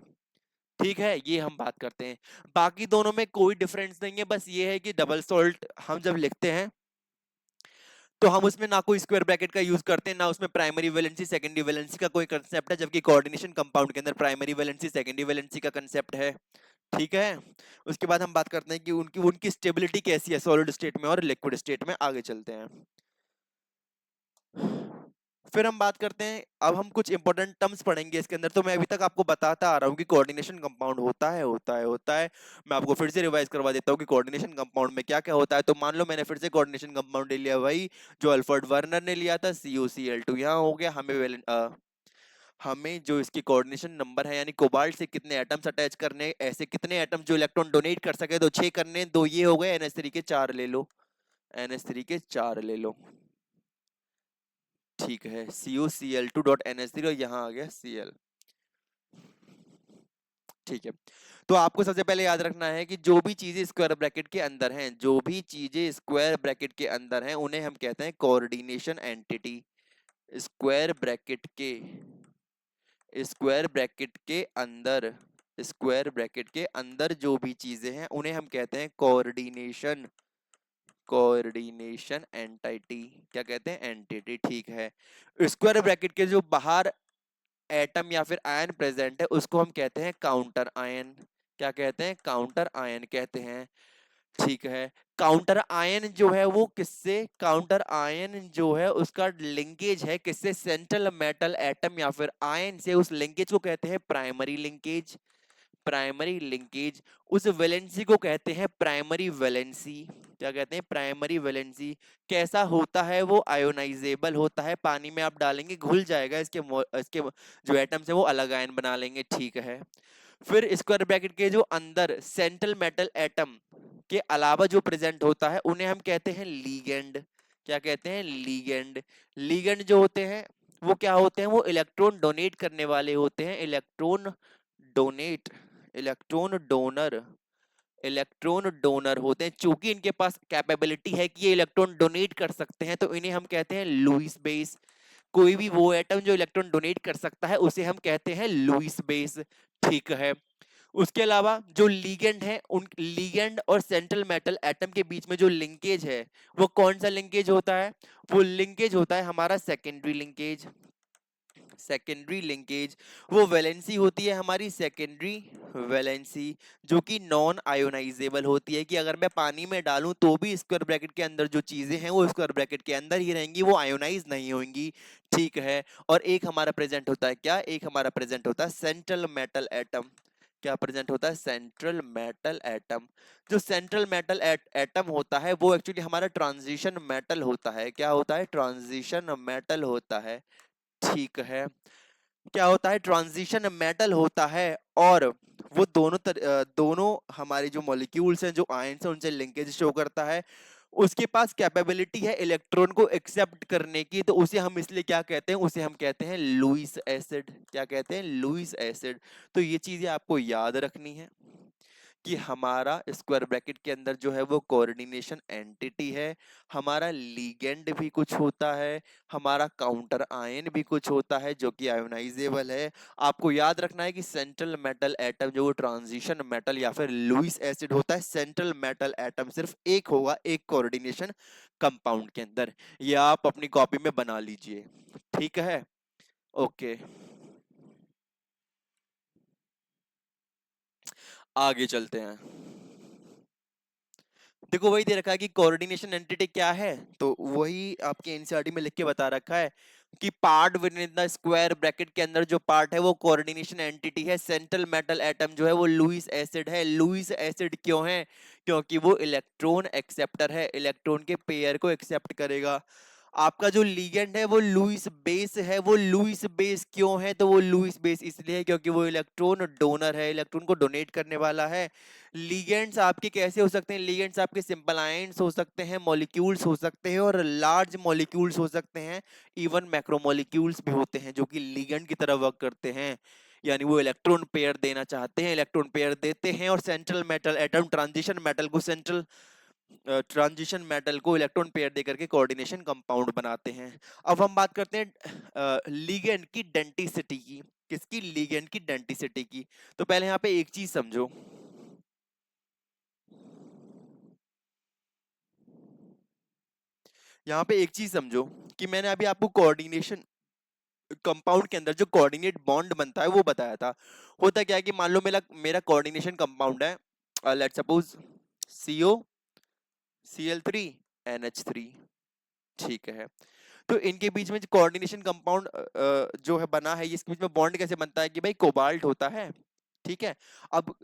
ठीक है, ये हम बात करते हैं। बाकी दोनों में कोई डिफरेंस नहीं है, बस ये है कि डबल सॉल्ट हम जब लिखते हैं तो हम उसमें ना कोई स्क्वायर ब्रैकेट का यूज करते हैं, ना उसमें प्राइमरी वैलेंसी सेकेंडरी वैलेंसी का कोई कंसेप्ट है, जबकि कोऑर्डिनेशन कंपाउंड के अंदर प्राइमरी वैलेंसी सेकेंडरी वैलेंसी का कंसेप्ट है। ठीक है। उसके बाद हम बात करते हैं कि उनकी उनकी स्टेबिलिटी कैसी है सॉलिड स्टेट में और लिक्विड स्टेट में। आगे चलते हैं। फिर हम बात करते हैं, अब हम कुछ इंपॉर्टेंट टर्म्स पढ़ेंगे इसके अंदर। तो मैं अभी तक आपको बताता आ रहा हूँ कि कोऑर्डिनेशन कंपाउंड होता है। मैं आपको फिर से रिवाइज करवा देता हूँ कि कोऑर्डिनेशन कंपाउंड में क्या क्या होता है। तो मान लो मैंने फिर से कोऑर्डिनेशन कंपाउंड ले लिया, वही जो अल्फ्रेड वर्नर ने लिया था, CuCl2 यहाँ हो गया। हमें जो इसकी कोऑर्डिनेशन नंबर है, यानी कोबाल्ट से कितने एटम्स अटैच करने, ऐसे कितने एटम्स जो इलेक्ट्रॉन डोनेट कर सके, तो 6 करने, दो ये हो गए, NH3 के 4 ले लो, NH3 के 4 ले लो। ठीक है, CuCl2.NH3 और यहाँ आ गया Cl। ठीक है। तो आपको सबसे पहले याद रखना है कि जो भी चीजें स्क्वायर ब्रैकेट के अंदर हैं, जो भी चीजें स्क्वायर ब्रैकेट के अंदर हैं, उन्हें हम कहते हैं कोऑर्डिनेशन एंटिटी। स्क्वायर ब्रैकेट के स्क्वायर ब्रैकेट के अंदर स्क्वायर ब्रैकेट के अंदर जो भी चीजें हैं, उन्हें हम कहते हैं कोऑर्डिनेशन कोऑर्डिनेशन एंटिटी। क्या कहते हैं? एंटिटी। ठीक है। स्क्वायर ब्रैकेट के जो बाहर एटम या फिर आयन प्रेजेंट है, उसको हम कहते हैं काउंटर आयन। क्या कहते हैं? काउंटर आयन कहते हैं। ठीक है। काउंटर आयन जो है वो किससे, काउंटर आयन जो है उसका लिंकेज है किससे? सेंट्रल मेटल एटम या फिर आयन से। उस लिंकेज को कहते हैं प्राइमरी लिंकेज। Primary linkage. उस वैलेंसी को कहते हैं प्राइमरी वैलेंसी। क्या कहते हैं? Primary valency. कैसा होता है वो? आयोनाइजेबल होता है। पानी में आप डालेंगे घुल जाएगा, इसके जो एटम्स है वो अलग आयन बना लेंगे। ठीक है। फिर स्क्वायर ब्रैकेट के जो अंदर सेंट्रल मेटल एटम के अलावा जो प्रेजेंट होता है, उन्हें हम कहते हैं लीगेंड। क्या कहते हैं? लीगेंड। लीगेंड जो होते हैं वो क्या होते हैं? वो इलेक्ट्रॉन डोनेट करने वाले होते हैं। Donate electron donor electron donor होते हैं। चूंकि इनके पास कैपेबिलिटी है कि ये इलेक्ट्रॉन डोनेट कर सकते हैं, तो इन्हें हम कहते हैं लुईस बेस। कोई भी वो एटम जो इलेक्ट्रॉन डोनेट कर सकता है, उसे हम कहते हैं लुईस बेस। ठीक है। उसके अलावा जो लीगेंड है, उन लीगेंड और सेंट्रल मेटल एटम के बीच में जो लिंकेज है, वो कौन सा लिंकेज होता है? वो लिंकेज होता है हमारा सेकेंडरी लिंकेज। Secondary linkage. वो वैलेंसी होती है हमारी सेकेंडरी वैलेंसी, जो कि नॉन आयोनाइजेबल होती है, कि अगर मैं पानी में डालूं तो भी स्क्वायर ब्रैकेट के अंदर जो चीजें हैं वो स्क्वायर ब्रैकेट के अंदर ही रहेंगी, वो आयोनाइज नहीं होंगी। ठीक है। और एक हमारा प्रेजेंट होता है क्या? एक हमारा प्रेजेंट होता है सेंट्रल मेटल एटम। क्या प्रेजेंट होता है? Central metal atom. जो सेंट्रल मेटल एटम होता है वो एक्चुअली हमारा ट्रांजिशन मेटल होता है। क्या होता है? ट्रांजिशन मेटल होता है। ठीक है। क्या होता है? ट्रांजिशन मेटल होता है। और वो दोनों हमारे जो मॉलिक्यूल्स हैं, जो आयंस हैं, उनसे लिंकेज शो करता है। उसके पास कैपेबिलिटी है इलेक्ट्रॉन को एक्सेप्ट करने की, तो उसे हम इसलिए क्या कहते हैं? उसे हम कहते हैं लुईस एसिड। क्या कहते हैं? Lewis acid. तो ये चीजें आपको याद रखनी है कि हमारा स्क्वायर ब्रैकेट के अंदर जो है वो कोऑर्डिनेशन एंटिटी है, हमारा लीगेंड भी कुछ होता है, हमारा काउंटर आयन भी कुछ होता है जो कि आयोनाइजेबल है। आपको याद रखना है कि सेंट्रल मेटल एटम जो वो ट्रांजिशन मेटल या फिर लुईस एसिड होता है। सेंट्रल मेटल एटम सिर्फ एक होगा, एक कोऑर्डिनेशन कंपाउंड के अंदर। ये आप अपनी कॉपी में बना लीजिए। ठीक है। ओके। आगे चलते हैं। देखो वही दे रखा है कि कोऑर्डिनेशन एंटिटी क्या है, तो वही आपके एनसीईआरटी में लिख के बता रखा है कि part with in the square bracket के अंदर जो पार्ट है वो कोऑर्डिनेशन एंटिटी है। सेंट्रल मेटल एटम जो है वो लुईस एसिड है। लुईस एसिड क्यों है? क्योंकि वो इलेक्ट्रॉन एक्सेप्टर है, इलेक्ट्रॉन के पेयर को एक्सेप्ट करेगा। आपका जो लीगेंड है वो लुईस बेस है। वो लुईस बेस क्यों है? तो वो लुईस बेस इसलिए है क्योंकि वो इलेक्ट्रॉन डोनर है, इलेक्ट्रॉन को डोनेट करने वाला है। लीगेंड्स आपके कैसे हो सकते हैं? लीगेंड्स आपके सिंपल आयंस हो सकते हैं, मॉलिक्यूल्स हो सकते हैं, और लार्ज मॉलिक्यूल्स हो सकते हैं। इवन मैक्रोमॉलिक्यूल्स भी होते हैं जो कि लीगेंड की तरह वर्क करते हैं, यानी वो इलेक्ट्रॉन पेयर देना चाहते हैं, इलेक्ट्रॉन पेयर देते हैं, और central metal atom transition metal को इलेक्ट्रॉन पेयर देकर के कोऑर्डिनेशन कंपाउंड बनाते हैं। अब हम बात करते हैं लीगेंड की डेंटिसिटी की। किसकी? लीगेंड की डेंटिसिटी की। तो पहले यहाँ पे एक चीज समझो, यहाँ पे एक चीज समझो कि मैंने अभी आपको कोऑर्डिनेशन कंपाउंड के अंदर जो कोऑर्डिनेट बॉन्ड बनता है वो बताया था। होता क्या है कि मान लो मेरा मेरा कोऑर्डिनेशन कंपाउंड है, let's suppose CO Cl3 NH3, ठीक है। तो इनके बीच में जो कोऑर्डिनेशन कंपाउंड जो है बना है, इसके बीच में बॉन्ड कैसे बनता है कि भाई कोबाल्ट होता है, ठीक है। अब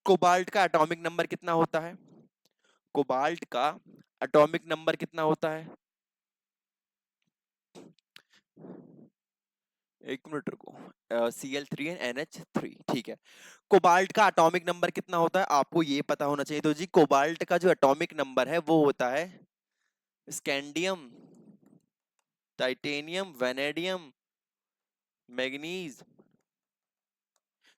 कोबाल्ट का एटॉमिक नंबर कितना होता है? कोबाल्ट का एटॉमिक नंबर कितना होता है? एक मिनट रुको। Cl3 and NH3, ठीक है। कोबाल्ट का एटॉमिक नंबर कितना होता है आपको ये पता होना चाहिए। तो जी कोबाल्ट का जो एटॉमिक नंबर है वो होता है स्कैंडियम, टाइटेनियम, वेनेडियम, मैग्नीज,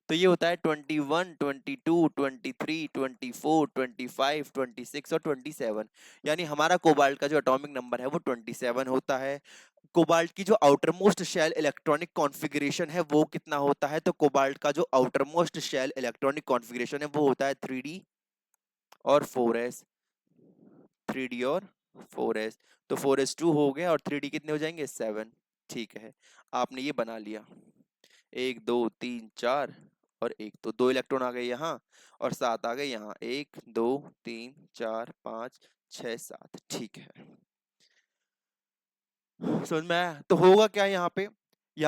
तो ये होता है 21, 22, 23, 24, 25, 26 और 27। यानी हमारा कोबाल्ट का जो एटॉमिक नंबर है वो 27 होता है। कोबाल्ट की जो outermost shell electronic configuration है वो कितना होता है? तो कोबाल्ट का जो outermost shell electronic configuration है वो होता है 3d और 4s। 3d और 4s, तो 4s2 हो गया और 3d कितने हो जाएंगे? 7, ठीक है। आपने ये बना लिया, 1 2 3 4 और एक, तो 2 इलेक्ट्रॉन आ गए यहाँ और 7 आ गए यहाँ, 1 2 3 4 5 6 7, ठीक है। समझ में आया? तो होगा क्या यहाँ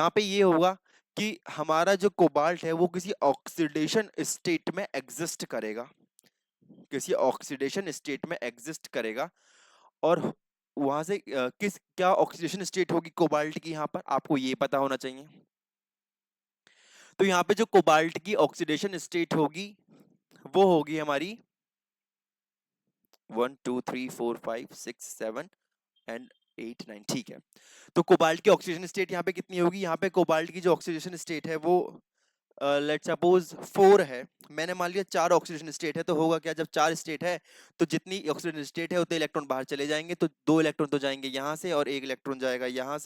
पे ये होगा कि हमारा जो कोबाल्ट है वो किसी ऑक्सीडेशन स्टेट में एग्जिस्ट करेगा, किसी ऑक्सीडेशन स्टेट में एग्जिस्ट करेगा। और वहां से किस क्या ऑक्सीडेशन स्टेट होगी कोबाल्ट की, यहाँ पर आपको ये पता होना चाहिए। तो यहाँ पे जो कोबाल्ट की ऑक्सीडेशन स्टेट होगी वो होगी हमारी 1 2 3 4 5 6 7 एंड 8 9, ठीक है। तो कोबाल्ट की ऑक्सीडेशन स्टेट यहाँ पे कितनी होगी? यहाँ पे कोबाल्ट की जो ऑक्सीडेशन स्टेट है वो लेट्स सपोज 4 है। मैंने मान लिया 4 ऑक्सीडेशन स्टेट है, तो होगा क्या, जब 4 स्टेट है तो जितनी ऑक्सीडेशन स्टेट है उतने इलेक्ट्रॉन बाहर चले जाएंगे। तो 2 इलेक्ट्रॉन तो जाएंगे यहाँ से और 1 इलेक्ट्रॉन जाएगा यहाँ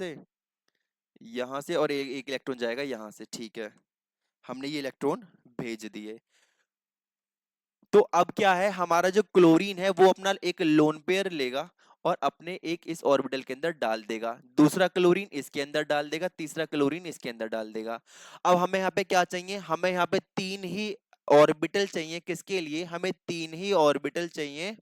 से और एक इलेक्ट्रॉन जाएगा यहाँ से, ठीक है। हमने ये इलेक्ट्रॉन भेज दिए। तो अब क्या है, हमारा जो क्लोरीन है वो अपना एक लोन पेयर लेगा और अपने एक इस ऑर्बिटल के अंदर डाल देगा, दूसरा क्लोरीन इसके अंदर डाल देगा, तीसरा क्लोरीन इसके अंदर डाल देगा। अब हमें यहाँ पे क्या चाहिए? हमें यहाँ पे 3 ही ऑर्बिटल चाहिए। किसके लिए? हमें 3 ही ऑर्बिटल चाहिए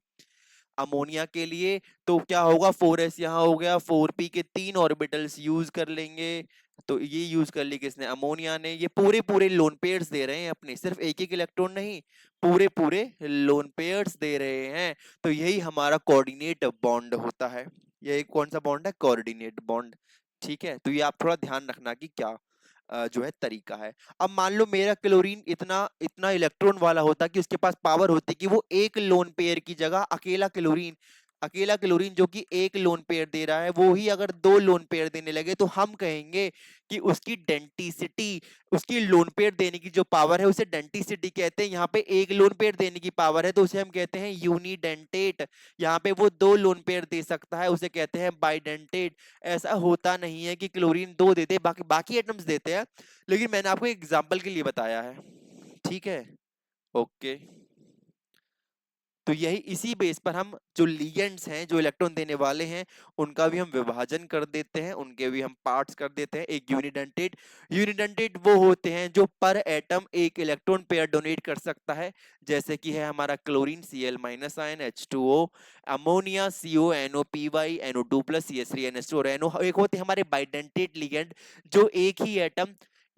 अमोनिया के लिए। तो क्या होगा, 4s यहाँ हो गया, 4p के 3 ऑर्बिटल्स यूज कर लेंगे। तो ये यूज कर ली किसने? अमोनिया ने। ये पूरे पूरे लोन पेयर्स दे रहे हैं अपने, सिर्फ एक एक इलेक्ट्रॉन नहीं, पूरे पूरे लोन पेयर्स दे रहे हैं। तो यही हमारा कोऑर्डिनेट बॉन्ड होता है। ये कौन सा बॉन्ड है? कोऑर्डिनेट बॉन्ड, ठीक है। तो ये आप थोड़ा ध्यान रखना कि क्या जो है तरीका है। अब मान लो मेरा क्लोरीन इतना इतना इलेक्ट्रॉन वाला होता कि उसके पास पावर होती कि वो एक लोन पेयर की जगह अकेला क्लोरीन जो कि एक लोन पेयर दे रहा है वो ही अगर 2 लोन पेयर देने लगे, तो हम कहेंगे कि उसकी डेंटिसिटी, उसकी लोन पेयर देने की जो पावर है उसे डेंटिसिटी कहते हैं। यहाँ पे एक लोन पेयर देने की पावर है तो उसे हम कहते हैं यूनिडेंटेट। यहाँ पे वो 2 लोन पेयर दे सकता है, उसे कहते हैं बाइडेंटेट। ऐसा होता नहीं है कि क्लोरीन 2 देते बाकी बाकी एटम्स देते हैं, लेकिन मैंने आपको एग्जाम्पल के लिए बताया है, ठीक है। ओके, तो यही इसी बेस पर हम जो लिगेंड्स हैं, जो इलेक्ट्रॉन देने वाले हैं, उनका भी हम विभाजन कर देते हैं, उनके भी हम पार्ट्स कर देते हैं। एक यूनिडेंटेट, यूनिडेंटेट वो होते हैं जो पर एटम एक इलेक्ट्रॉन पेयर डोनेट कर सकता है, जैसे कि है हमारा chlorine Cl- ion H2O, ammonia CONO2+CH3NH2, और NO एक होते हैं हमारे बाइडेंटेट लिगेंड, जो एक ही एटम,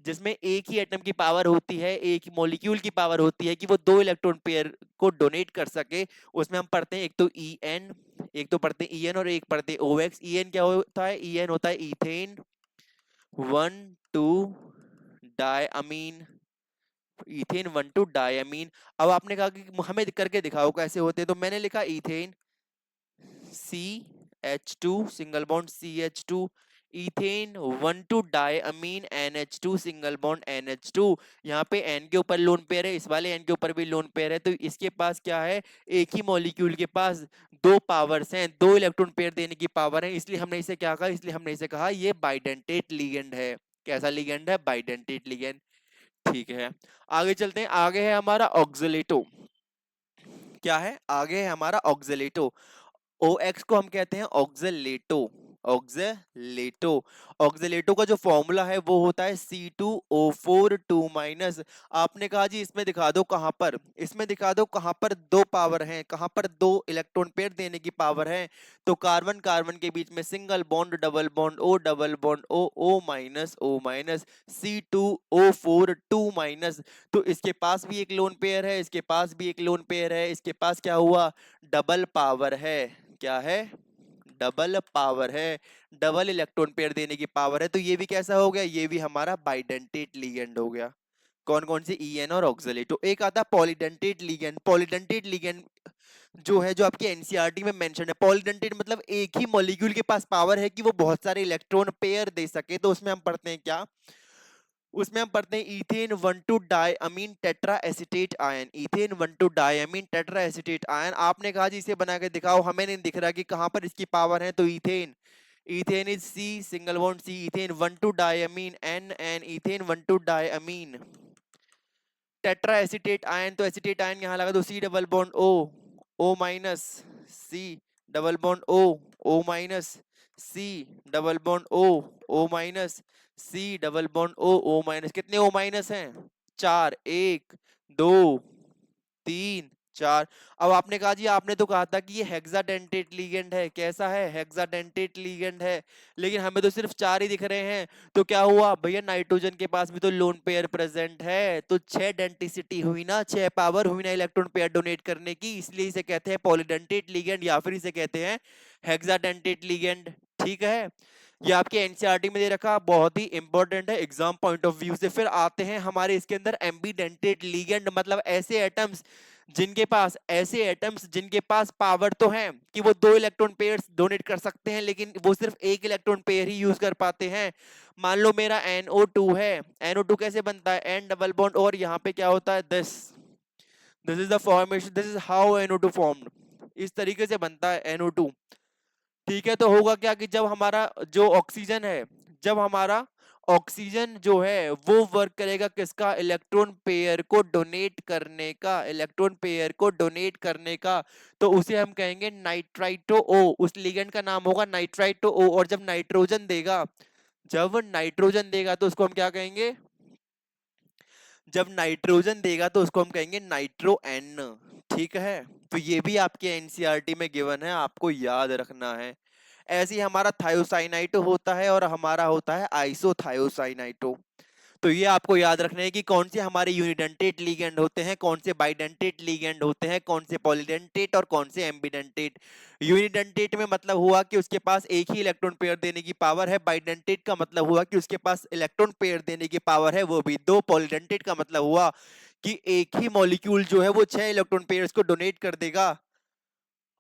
जिसमें एक ही एटम की पावर होती है, एक मॉलिक्यूल की पावर होती है कि वो 2 इलेक्ट्रॉन पेयर को डोनेट कर सके। उसमें हम पढ़ते हैं एक तो EN, एक तो पढ़ते हैं EN और एक पढ़ते हैं OX। EN क्या होता है? EN होता है इथेन 1 2 डायअमीन, इथेन 1 2 डायअमीन। अब आपने कहा कि हमें करके दिखाओ कैसे होते हैं, तो मैंने लिखा ethane CH2 single bond CH2, ethane 1 2 डायअमीन NH2 single bond NH2। यहाँ पे N के ऊपर लोन पेयर है, इस वाले N के ऊपर भी लोन पेयर है, तो इसके पास क्या है? एक ही मॉलिक्यूल के पास 2 पावर्स हैं, 2 इलेक्ट्रॉन पेयर देने की पावर है, इसलिए हमने इसे क्या कहा? इसलिए हमने इसे कहा ये बाइडेंटेट लिगेंड है। कैसा लिगेंड है? बाइडेंटेट लिगेंड, ठीक है। आगे चलते हैं, आगे है हमारा ऑक्सलेटो। क्या है? आगे है हमारा ऑक्सलेटो। ओ एक्स को हम कहते हैं ऑक्जेलेटो। ऑक्जेलेटो, ऑक्जेलेटो का जो फॉर्मूला है वो होता है C2O4 2 माइनस। आपने कहा जी इसमें दिखा दो कहां पर, इसमें दिखा दो कहां पर दो पावर हैं, कहां पर दो इलेक्ट्रॉन पेयर देने की पावर है। तो कार्बन कार्बन के बीच में single bond double bond O double bond O minus C2O4 2 minus. तो इसके पास भी एक लोन पेयर है, इसके पास भी एक लोन पेयर है, इसके पास क्या हुआ, डबल पावर है। क्या है, डबल पावर है, डबल इलेक्ट्रॉन पेयर देने की पावर है। तो ये भी कैसा हो गया, ये भी हमारा बाइडेंटेट लिगेंड हो गया। कौन कौन से, ईएन और ऑक्सलेटो। एक आता पॉलीडेंटेट लिगेंड। पॉलीडेंटेट लिगेंड जो है, जो आपके एनसीईआरटी में मेंशन है, पॉलीडेंटेट मतलब एक ही मॉलिक्यूल के पास पावर है कि वो बहुत सारे इलेक्ट्रॉन पेयर दे सके। तो उसमें हम पढ़ते हैं क्या, उसमें हम पढ़ते हैं ethane 1,2 diamine tetra acetate ion. Ethane 1,2 diamine tetra acetate ion. आपने कहा जी इसे बना के दिखाओ, हमें नहीं दिख रहा कि कहां पर इसकी पावर है। तो ethane, ethane is C single bond C, ethane 1,2 diamine N N, ethane 1,2 diamine tetra acetate ion. तो एसीटेट आयन यहां लगा दो, C double bond O, O minus C double bond O, O minus C double bond O, O minus C double bond O, O minus. कितने O minus हैं, चार, एक, दो, तीन, चार। अब आपने कहा जी, आपने तो कहा था कि ये हेक्साडेंटेट लिगेंड है। कैसा है, हेक्साडेंटेट लिगेंड है, लेकिन हमें तो सिर्फ चार ही दिख रहे हैं। तो क्या हुआ भैया, नाइट्रोजन के पास भी तो लोन पेयर प्रेजेंट है, तो छह डेंटिसिटी हुई ना, छह पावर हुई ना इलेक्ट्रॉन पेयर डोनेट करने की। इसलिए इसे कहते हैं पॉलीडेंटेट लिगेंड, या फिर इसे कहते हैं हेक्साडेंटेट लिगेंड। ठीक है, ये आपके एनसीईआरटी में दे रखा, बहुत ही इंपॉर्टेंट है एग्जाम पॉइंट ऑफ व्यू से। फिर आते हैं हमारे इसके अंदर एम्बीडेंटेट लिगेंड, मतलब ऐसे एटम्स जिनके पास, ऐसे एटम्स जिनके पास पावर तो है कि वो दो इलेक्ट्रॉन पेयर्स डोनेट कर सकते हैं, लेकिन वो सिर्फ एक इलेक्ट्रॉन पेयर ही यूज कर पाते हैं। मान लो मेरा NO2 है, NO2 कैसे बनता है, N डबल बॉन्ड, और यहाँ पे क्या होता है, this is the formation, this is how NO2 formed. इस तरीके से बनता है NO2। ठीक है, तो होगा क्या कि जब हमारा जो ऑक्सीजन है, जब हमारा ऑक्सीजन जो है वो वर्क करेगा किसका, इलेक्ट्रॉन पेयर को डोनेट करने का, इलेक्ट्रॉन पेयर को डोनेट करने का। तो उसे हम कहेंगे नाइट्राइटो ओ, उस लिगेंड का नाम होगा नाइट्राइटो ओ। और जब नाइट्रोजन देगा, जब नाइट्रोजन देगा तो उसको हम क्या कहेंगे, जब नाइट्रोजन देगा तो उसको हम कहेंगे नाइट्रो एन। ठीक है, तो ये भी आपके एनसीईआरटी में गिवन है, आपको याद रखना है। ऐसे ही हमारा थायोसाइनाइटो होता है और हमारा होता है आइसोथायोसाइनाइटो। तो ये आपको याद रखना है कि कौन से हमारे यूनिडेंटेट लिगेंड होते हैं, कौन से बाइडेंटेट लिगेंड होते हैं, कौन से पॉलीडेंटेट और कौन से एम्बिडेंटेट। यूनिडेंटेट में मतलब हुआ कि उसके पास एक ही इलेक्ट्रॉन पेयर देने की पावर है, बाइडेंटेट का मतलब हुआ कि उसके पास इलेक्ट्रॉन पेयर देने की पावर है वो भी दो, पॉलीडेंटेट का मतलब हुआ कि एक ही मॉलिक्यूल जो है वो छह इलेक्ट्रॉन पेयर्स को डोनेट कर देगा।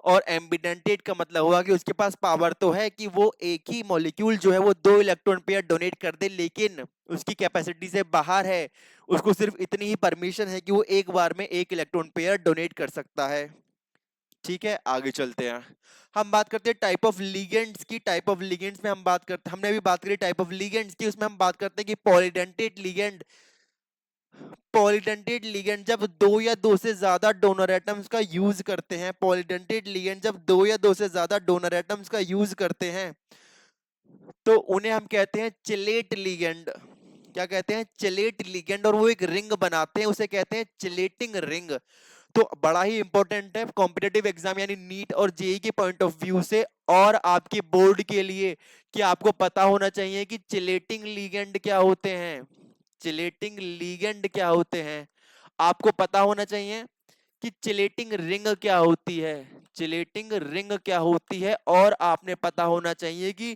और एम्बिडेंटेट का मतलब हुआ कि उसके पास पावर तो है कि वो एक ही मॉलिक्यूल जो है वो दो इलेक्ट्रॉन पेयर डोनेट कर दे, लेकिन उसकी कैपेसिटी से बाहर है, उसको सिर्फ इतनी ही परमिशन है कि वो एक बार में एक इलेक्ट्रॉन पेयर डोनेट कर सकता है। ठीक है, आगे चलते हैं। हम बात करते हैं टाइप ऑफ लिगेंड्स की। टाइप ऑफ लिगेंड्स में हम बात करते, हमने अभी बात करी टाइप ऑफ लिगेंड्स की, उसमें हम बात करते हैं कि पॉलीडेंटेट लिगेंड। पॉलीडेंटेट लिगेंड जब दो या दो से ज्यादा डोनर एटम्स का यूज करते हैं, पॉलीडेंटेट लिगेंड जब दो या दो से ज्यादा डोनर एटम्स का यूज करते हैं, तो उन्हें हम कहते हैं चिलेट लिगेंड। क्या कहते हैं, चिलेट लिगेंड। और वो एक रिंग बनाते हैं, उसे कहते हैं चिलेटिंग रिंग। तो बड़ा ही इंपॉर्टेंट है कॉम्पिटेटिव एग्जाम यानी नीट और जेई के पॉइंट ऑफ व्यू से, और आपके बोर्ड के लिए, कि आपको पता होना चाहिए कि चिलेटिंग लिगेंड क्या होते हैं, चिलेटिंग लिगेंड क्या होते हैं। आपको पता होना चाहिए कि चिलेटिंग रिंग क्या होती है, चिलेटिंग रिंग क्या होती है, और आपने पता होना चाहिए कि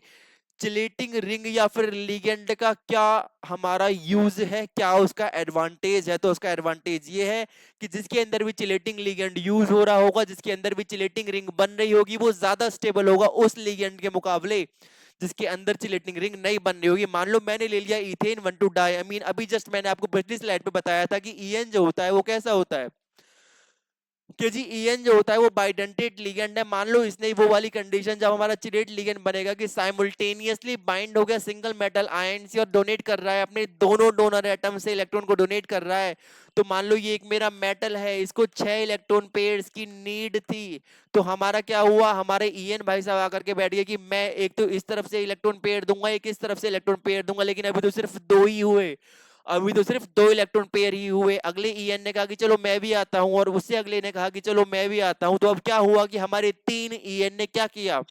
चिलेटिंग रिंग या फिर लिगेंड का क्या हमारा यूज है, क्या उसका एडवांटेज है। तो उसका एडवांटेज ये है कि जिसके अंदर भी चिलेटिंग लिगेंड यूज हो रहा होगा, जिसके अंदर भी चिलेटिंग रिंग बन रही होगी, वो ज्यादा स्टेबल होगा उस लिगेंड के मुकाबले जिसके अंदर चिलेटिंग रिंग नहीं बन रही होगी। मान लो मैंने ले लिया इथेन 1,2 डायअमीन, अभी जस्ट मैंने आपको पिछली स्लाइड पे बताया था कि ईएन जो होता है वो कैसा होता है, कि जी ईएन जो होता है वो बाइडेंटेट लिगेंड है। मान लो इसने वो वाली कंडीशन, जब हमारा चिलेट लिगेंड बनेगा कि साइमल्टेनियसली बाइंड हो गया सिंगल मेटल आयन से और डोनेट कर रहा है अपने दोनों डोनर एटम से, इलेक्ट्रॉन को डोनेट कर रहा है। तो मान लो ये एक मेरा मेटल है, इसको 6 इलेक्ट्रॉन पेयर्स की नीड थी। तो हमारा क्या हुआ, हमारे ईएन भाई साहब आकर के बैठ गए कि मैं एक तो इस तरफ से इलेक्ट्रॉन पेयर दूंगा, एक इस तरफ से इलेक्ट्रॉन पेयर दूंगा, लेकिन अभी तो सिर्फ दो ही हुए। अभी तो सिर्फ दो इलेक्ट्रॉन पेयर ही हुए। अगले ईएन ने कहा कि चलो मैं भी आता हूं, और उससे अगले ने कहा कि चलो मैं भी आता हूं। तो अब क्या हुआ कि हमारे तीन ईएन ने क्या किया,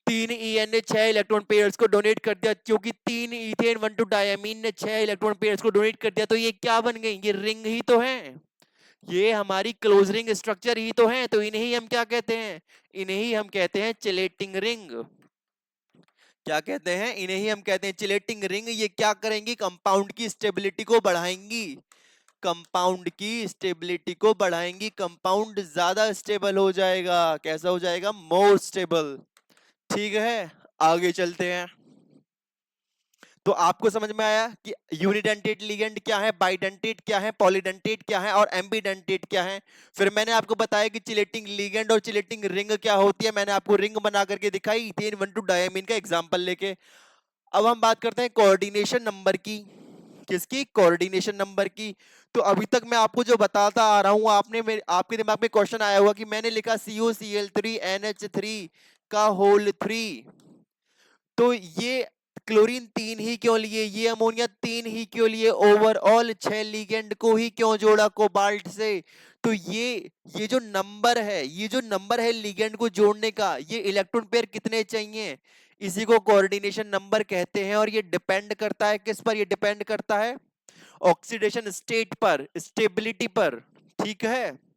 तीन ईएन ने 6 इलेक्ट्रॉन पेयर्स को डोनेट कर दिया, क्योंकि तीन ईथेन 1 2 डायमीन ने 6 इलेक्ट्रॉन पेयर्स को डोनेट कर दिया। तो ये क्या बन गई, ये रिंग ही तो है, ये हमारी क्लोज रिंग स्ट्रक्चर ही तो है। तो इन्हें ही हम क्या कहते हैं, इन्हें ही हम कहते हैं चिलेटिंग रिंग। क्या कहते हैं, इन्हें ही हम कहते हैं चिलेटिंग रिंग। ये क्या करेंगी, कंपाउंड की स्टेबिलिटी को बढ़ाएंगी, कंपाउंड की स्टेबिलिटी को बढ़ाएंगी। कंपाउंड ज्यादा स्टेबल हो जाएगा, कैसा हो जाएगा, मोर स्टेबल। ठीक है, आगे चलते हैं। तो आपको समझ में आया कि यूनिडेंटेट लिगेंड क्या है, बाइडेंटेट क्या है, पॉलीडेंटेट क्या है और एम्बीडेंटेट क्या है। फिर मैंने आपको बताया कि चिलेटिंग लिगेंड और चिलेटिंग रिंग क्या होती है, मैंने आपको रिंग बना करके दिखाई इथेन 1 2 डायमीन का एग्जांपल लेके। अब हम बात करते हैं कोऑर्डिनेशन नंबर की। किसकी, कोऑर्डिनेशन नंबर की। तो अभी तक मैं आपको जो बताता आ रहा हूं, आपने मेरे आपके दिमाग में क्वेश्चन आया हुआ कि मैंने लिखा CuCl3NH3 का होल 3, तो ये क्लोरीन तीन ही क्यों लिए, ये अमोनिया तीन ही क्यों लिए, ओवरऑल 6 लिगेंड को ही क्यों जोड़ा कोबाल्ट से। तो ये जो नंबर है, ये जो नंबर है लिगेंड को जोड़ने का, ये इलेक्ट्रॉन पेयर कितने चाहिए, इसी को कोऑर्डिनेशन नंबर कहते हैं। और ये डिपेंड करता है किस पर, ये डिपेंड करता है ऑक्सीडेशन स्टेट पर, स्टेबिलिटी पर। ठीक है,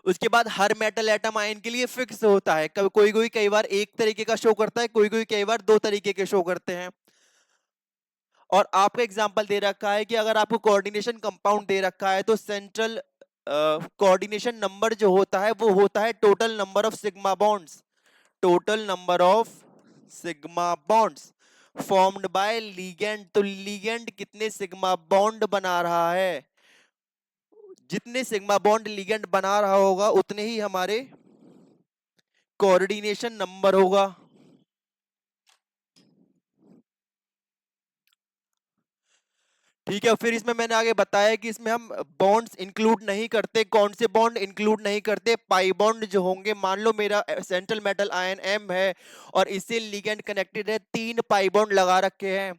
उसके बाद हर मेटल एटम आयन के लिए फिक्स होता है, कभी कोई कोई कई बार एक तरीके का शो करता है, कोई कोई कई बार दो तरीके के शो करते हैं। और आपका एग्जांपल दे रखा है कि अगर आपको कोऑर्डिनेशन कंपाउंड दे रखा है, तो सेंट्रल कोऑर्डिनेशन नंबर जो होता है वो होता है total number of sigma bonds, total number of sigma bonds formed by ligand. तो लीगेंड कितने सिग्मा बॉन्ड बना रहा है, जितने सिग्मा बॉन्ड लीगेंड बना रहा होगा उतने ही हमारे कोऑर्डिनेशन नंबर होगा। ठीक है, फिर इसमें मैंने आगे बताया कि इसमें हम बॉन्ड्स इंक्लूड नहीं करते। कौन से बॉन्ड इंक्लूड नहीं करते, पाई बॉन्ड जो होंगे। मान लो मेरा सेंट्रल मेटल आयन M है और इससे लिगेंड कनेक्टेड है, तीन पाई बॉन्ड लगा रखे हैं।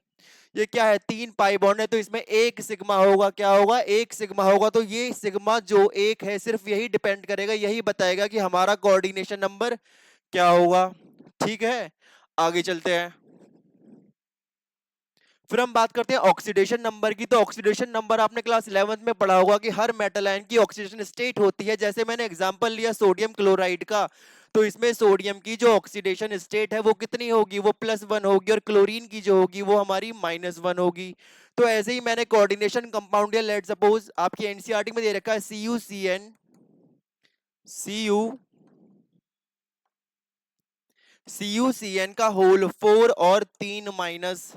ये क्या है, तीन पाई बॉन्ड है, तो इसमें एक सिग्मा होगा, क्या होगा, एक सिग्मा होगा। तो ये सिग्मा जो एक है, सिर्फ यही डिपेंड करेगा, यही बताएगा कि हमारा कोऑर्डिनेशन नंबर क्या होगा। ठीक है, आगे चलते हैं। फिर हम बात करते हैं ऑक्सीडेशन नंबर की। तो ऑक्सीडेशन नंबर आपने क्लास 11th में पढ़ा होगा कि हर मेटल आयन की ऑक्सीडेशन स्टेट होती है। जैसे मैंने एग्जांपल लिया सोडियम क्लोराइड का, तो इसमें सोडियम की जो ऑक्सीडेशन स्टेट है वो कितनी होगी, वो +1 होगी, और क्लोरीन की जो होगी वो हमारी -1 होगी। तो ऐसे ही मैंने कोऑर्डिनेशन कंपाउंड, या लेट सपोज आपकी एनसीईआरटी में दे रखा है CuCN का होल 4 और 3 माइनस।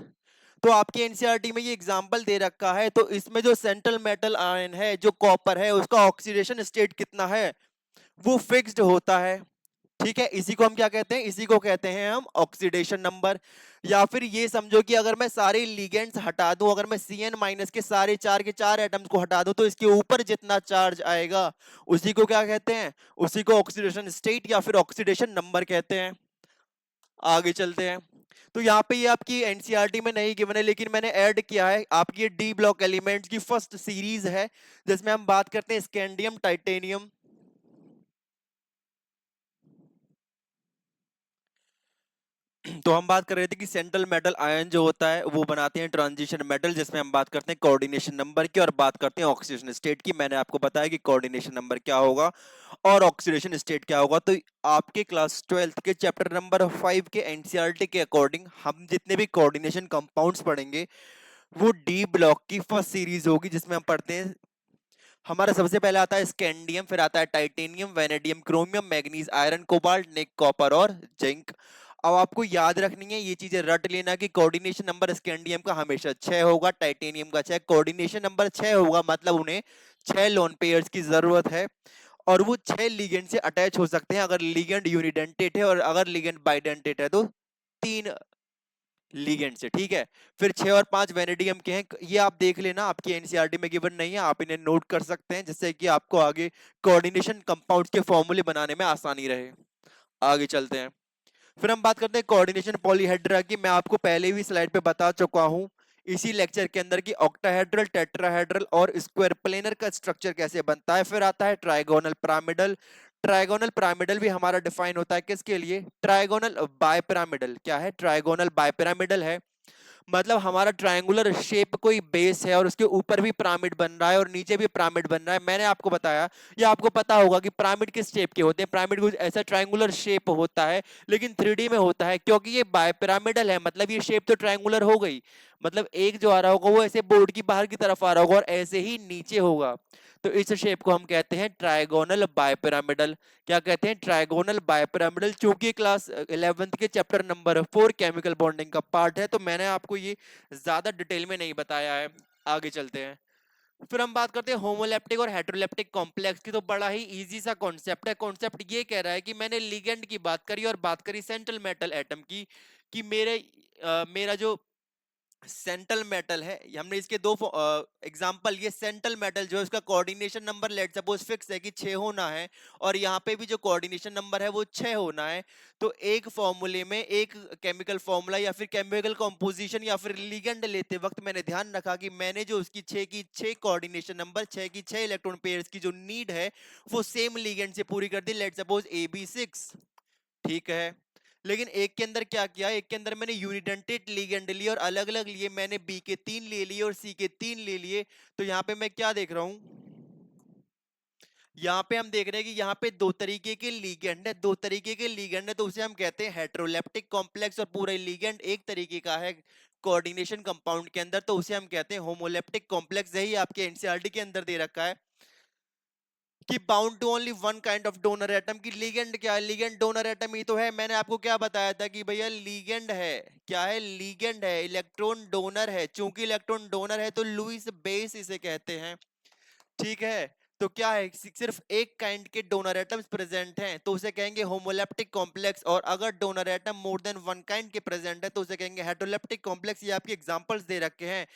तो आपके एनसीईआरटी में ये एग्जांपल दे रखा है, तो इसमें जो सेंट्रल मेटल आयन है जो कॉपर है, उसका ऑक्सीडेशन स्टेट कितना है, वो फिक्स्ड होता है। ठीक है, इसी को हम क्या कहते हैं, इसी को कहते हैं हम ऑक्सीडेशन नंबर। या फिर ये समझो कि अगर मैं सारे लिगेंड्स हटा दूं, अगर मैं Cn- के सारे चार के चार एटम्स को हटा दूं, तो इसके ऊपर जितना चार्ज आएगा उसी को क्या कहते हैं, उसी को ऑक्सीडेशन स्टेट या फिर ऑक्सीडेशन नंबर कहते हैं। आगे चलते हैं। तो यहाँ पे ये आपकी एनसीईआरटी में नहीं गिवन है, लेकिन मैंने ऐड किया है। आपकी ये डी ब्लॉक एलिमेंट्स की फर्स्ट सीरीज है, जिसमें हम बात करते हैं स्कैंडियम टाइटेनियम। तो हम बात कर रहे थे कि सेंट्रल मेटल आयन जो होता है वो बनाते हैं ट्रांजिशन मेटल, जिसमें हम बात करते हैं कोऑर्डिनेशन नंबर की और बात करते हैं ऑक्सीडेशन स्टेट की। मैंने आपको बताया कि कोऑर्डिनेशन नंबर क्या होगा और ऑक्सीडेशन स्टेट क्या होगा। तो आपके क्लास 12th के चैप्टर नंबर 5 के एनसीईआरटी के अकॉर्डिंग हम जितने भी कोऑर्डिनेशन कंपाउंड्स पढ़ेंगे वो डी ब्लॉक की फर्स्ट सीरीज होगी, जिसमें हम पढ़ते हैं, हमारा सबसे पहले आता है स्कैंडियम, फिर आता है titanium, vanadium, chromium, manganese, iron, cobalt, nickel, copper और जिंक। अब आपको याद रखनी है ये चीजें, रट लेना कि कोऑर्डिनेशन नंबर स्कैंडियम का हमेशा 6 होगा, टाइटेनियम का 6, कोऑर्डिनेशन नंबर 6 होगा, मतलब उन्हें 6 लोन पेयर्स की जरूरत है। और वो 6 लिगेंड से अटैच हो सकते हैं अगर लिगेंड यूनिडेंटेट है, और अगर लिगेंड बाइडेंटेट है तो 3 लिगेंड से, ठीक है। फिर 6 और 5 वेनेडियम के हैं, ये आप देख लेना, आपकी एनसीईआरटी में गिवन नहीं है, आप इन्हें नोट कर सकते हैं जिससे कि आपको आगे कोऑर्डिनेशन कंपाउंड्स के फॉर्मूले बनाने में आसानी रहे। आगे चलते हैं। फिर हम बात करते हैं कोऑर्डिनेशन पॉलीहेड्रा की। मैं आपको पहले भी स्लाइड पे बता चुका हूं इसी लेक्चर के अंदर कि ऑक्टाहेड्रल, टेट्राहेड्रल और स्क्वायर प्लेनर का स्ट्रक्चर कैसे बनता है। फिर आता है ट्राइगोनल पिरामिडल। ट्राइगोनल पिरामिडल भी हमारा डिफाइन होता है किसके लिए? Trigonal bipyramidal. क्या है? ट्राइगोनल बायपिरामिडल है, मतलब हमारा ट्रायंगुलर शेप कोई बेस है और उसके ऊपर भी पिरामिड बन रहा है और नीचे भी पिरामिड बन रहा है। मैंने आपको बताया, या आपको पता होगा कि पिरामिड किस शेप के होते हैं। पिरामिड कुछ ऐसा ट्रायंगुलर शेप होता है लेकिन 3D में होता है, क्योंकि ये बायपिरामिडल है, मतलब ये शेप तो ट्रायंगुलर हो गई, मतलब एक जो आ रहा होगा वो ऐसे बोर्ड की बाहर की तरफ आ रहा होगा और ऐसे ही नीचे होगा, तो इस शेप को हम कहते हैं ट्राइगोनल बायपिरामिडल। क्या कहते हैं? Trigonal bipyramidal. चूंकि क्लास 11th के चैप्टर नंबर 4 केमिकल बॉन्डिंग का पार्ट है तो मैंने आपको ये ज्यादा डिटेल में नहीं बताया है। आगे चलते हैं। फिर हम बात करते हैं होमोलेप्टिक और हेटेरोलेप्टिक कॉम्प्लेक्स की। तो बड़ा ही इजी सा कॉन्सेप्ट है। कॉन्सेप्ट ये कह रहा है कि मैंने लिगेंड की बात करी और बात करी सेंट्रल मेटल एटम की, कि मेरा जो सेंट्रल मेटल है, हमने इसके दो एग्जांपल, ये सेंट्रल मेटल जो है उसका coordination number let suppose fix है कि 6 होना है, और यहाँ पे भी जो कोऑर्डिनेशन नंबर है वो 6 होना है। तो एक फॉर्मूले में एक केमिकल फॉर्मूला या फिर केमिकल कॉम्पोजिशन या फिर लिगेंड लेते वक्त मैंने ध्यान रखा कि मैंने जो उसकी 6 की 6 कोऑर्डिनेशन नंबर, 6 की 6 इलेक्ट्रॉन पेयर्स की जो नीड है वो सेम लिगेंड से पूरी कर दी, लेट सपोज AB6, ठीक है। लेकिन एक के अंदर क्या किया, एक के अंदर मैंने यूनिडेंटेड लिगेंड लिए और अलग अलग लिए, मैंने बी के 3 ले लिए और सी के 3 ले लिए। तो यहाँ पे मैं क्या देख रहा हूं, यहाँ पे हम देख रहे हैं कि यहाँ पे दो तरीके के लिगेंड है, दो तरीके के लिगेंड है, तो उसे हम कहते हैं हेटेरोलेप्टिक कॉम्प्लेक्स। और पूरा लिगेंड एक तरीके का है कोऑर्डिनेशन कंपाउंड के अंदर, तो उसे हम कहते हैं होमोलेप्टिक कॉम्प्लेक्स। यही आपके एनसीईआरटी के अंदर दे रखा है कि bound to only one kind of donor atom. की लिगेंड क्या है? लिगेंड डोनर एटम ही तो है। मैंने आपको क्या बताया था कि भैया लिगेंड है, क्या है? लिगेंड है, इलेक्ट्रॉन डोनर है। चूंकि इलेक्ट्रॉन डोनर है तो लुईस बेस इसे कहते हैं, ठीक है। तो क्या है, सिर्फ एक काइंड के डोनर एटम्स प्रेजेंट हैं तो उसे कहेंगे होमोलेप्टिक कॉम्प्लेक्स, और अगर donor atom more than one kind के प्रेजेंट है तो उसे कहेंगे हेटेरोलेप्टिक कॉम्प्लेक्स। ये आपके एग्जांपल्स दे रखे हैं।